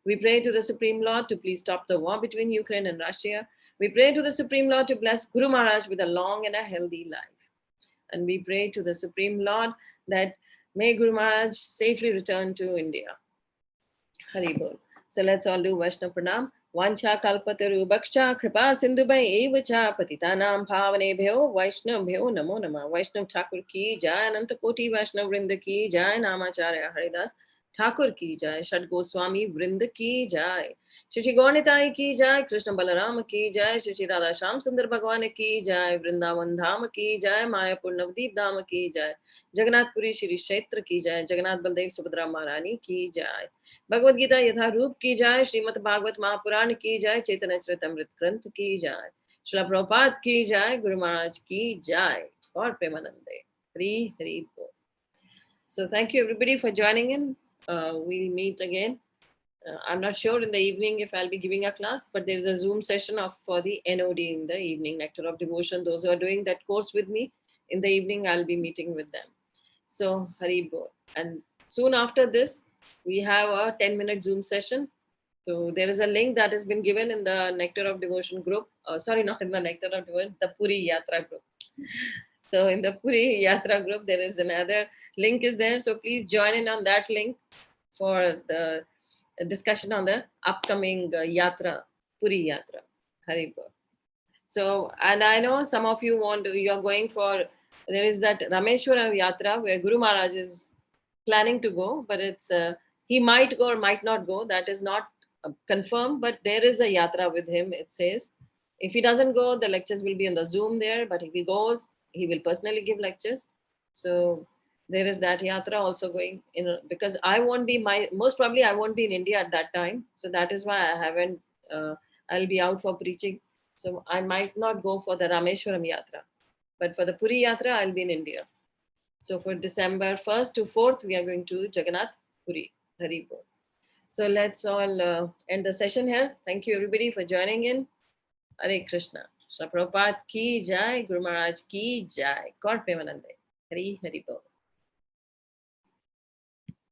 A: We pray to the Supreme Lord to please stop the war between Ukraine and Russia. We pray to the Supreme Lord to bless Guru Maharaj with a long and a healthy life. And we pray to the Supreme Lord that may Guru Maharaj safely return to India. Hari Bol. So let's all do Vaishnav Pranam. Vancha kalpatarubhaksha kripa sindhubhai evacha patitanam bhavanebhyo Vaishnavbhyo namo namah. Vaishnav Thakur ki jai, Ananta Koti Vaishnav Vrinda ki jai, Namacharya Haridas Thakur ki jai, Shad Goswami Vrinda ki jai, Shri Gaunitai ki jai, Krishna Balaram ki jai, Shri Radha Sham Sundar Bhagwan ki jai, Vrindavan Dham ki jai, Mayapur Navdeep Dham ki jai, Jagannath Puri Shri Kshetra ki jai, Jagannath Baldev Subhadra Maharani ki jai, Bhagavad Gita यथा रूप की जाए, श्रीमद् भागवत महापुराण की जाए, चैतन्य चरितमृत ग्रंथ की जाए, श्रील प्रभुपाद की जाए, गुरु महाराज की जाए और प्रेमानंदे. हरि हरि बोल. So thank you everybody for joining in. We'll meet again. I'm not sure in the evening if I'll be giving a class, but there's a Zoom session for the NOD in the evening, Nectar of Devotion. Those who are doing that course with me in the evening, I'll be meeting with them. So Hari Bol. And soon after this, we have a 10-minute Zoom session. So there is a link that has been given in the Nectar of Devotion group. Sorry, not in the Nectar of Devotion, the Puri Yatra group. So in the Puri Yatra group, there is another link is there. So please join in on that link for the discussion on the upcoming Yatra, Puri Yatra. Hari Bol. So, and I know some of you you're going for, there is that Rameshwara Yatra where Guru Maharaj is planning to go, but it's he might go or might not go. That is not confirmed, but there is a yatra with him, it says. If he doesn't go, the lectures will be on the Zoom there, but if he goes, he will personally give lectures. So there is that yatra also going in, because I won't be most probably I won't be in India at that time. So that is why I haven't, I'll be out for preaching. So I might not go for the Rameshwaram yatra, but for the Puri yatra, I'll be in India. So for December 1st to 4th, we are going to Jagannath Puri, Haribol. So let's all end the session here. Thank you everybody for joining in. Hare Krishna. Srila Prabhupada ki jai, Guru Maharaj ki jai. God Premanande. Hari Hari Bol.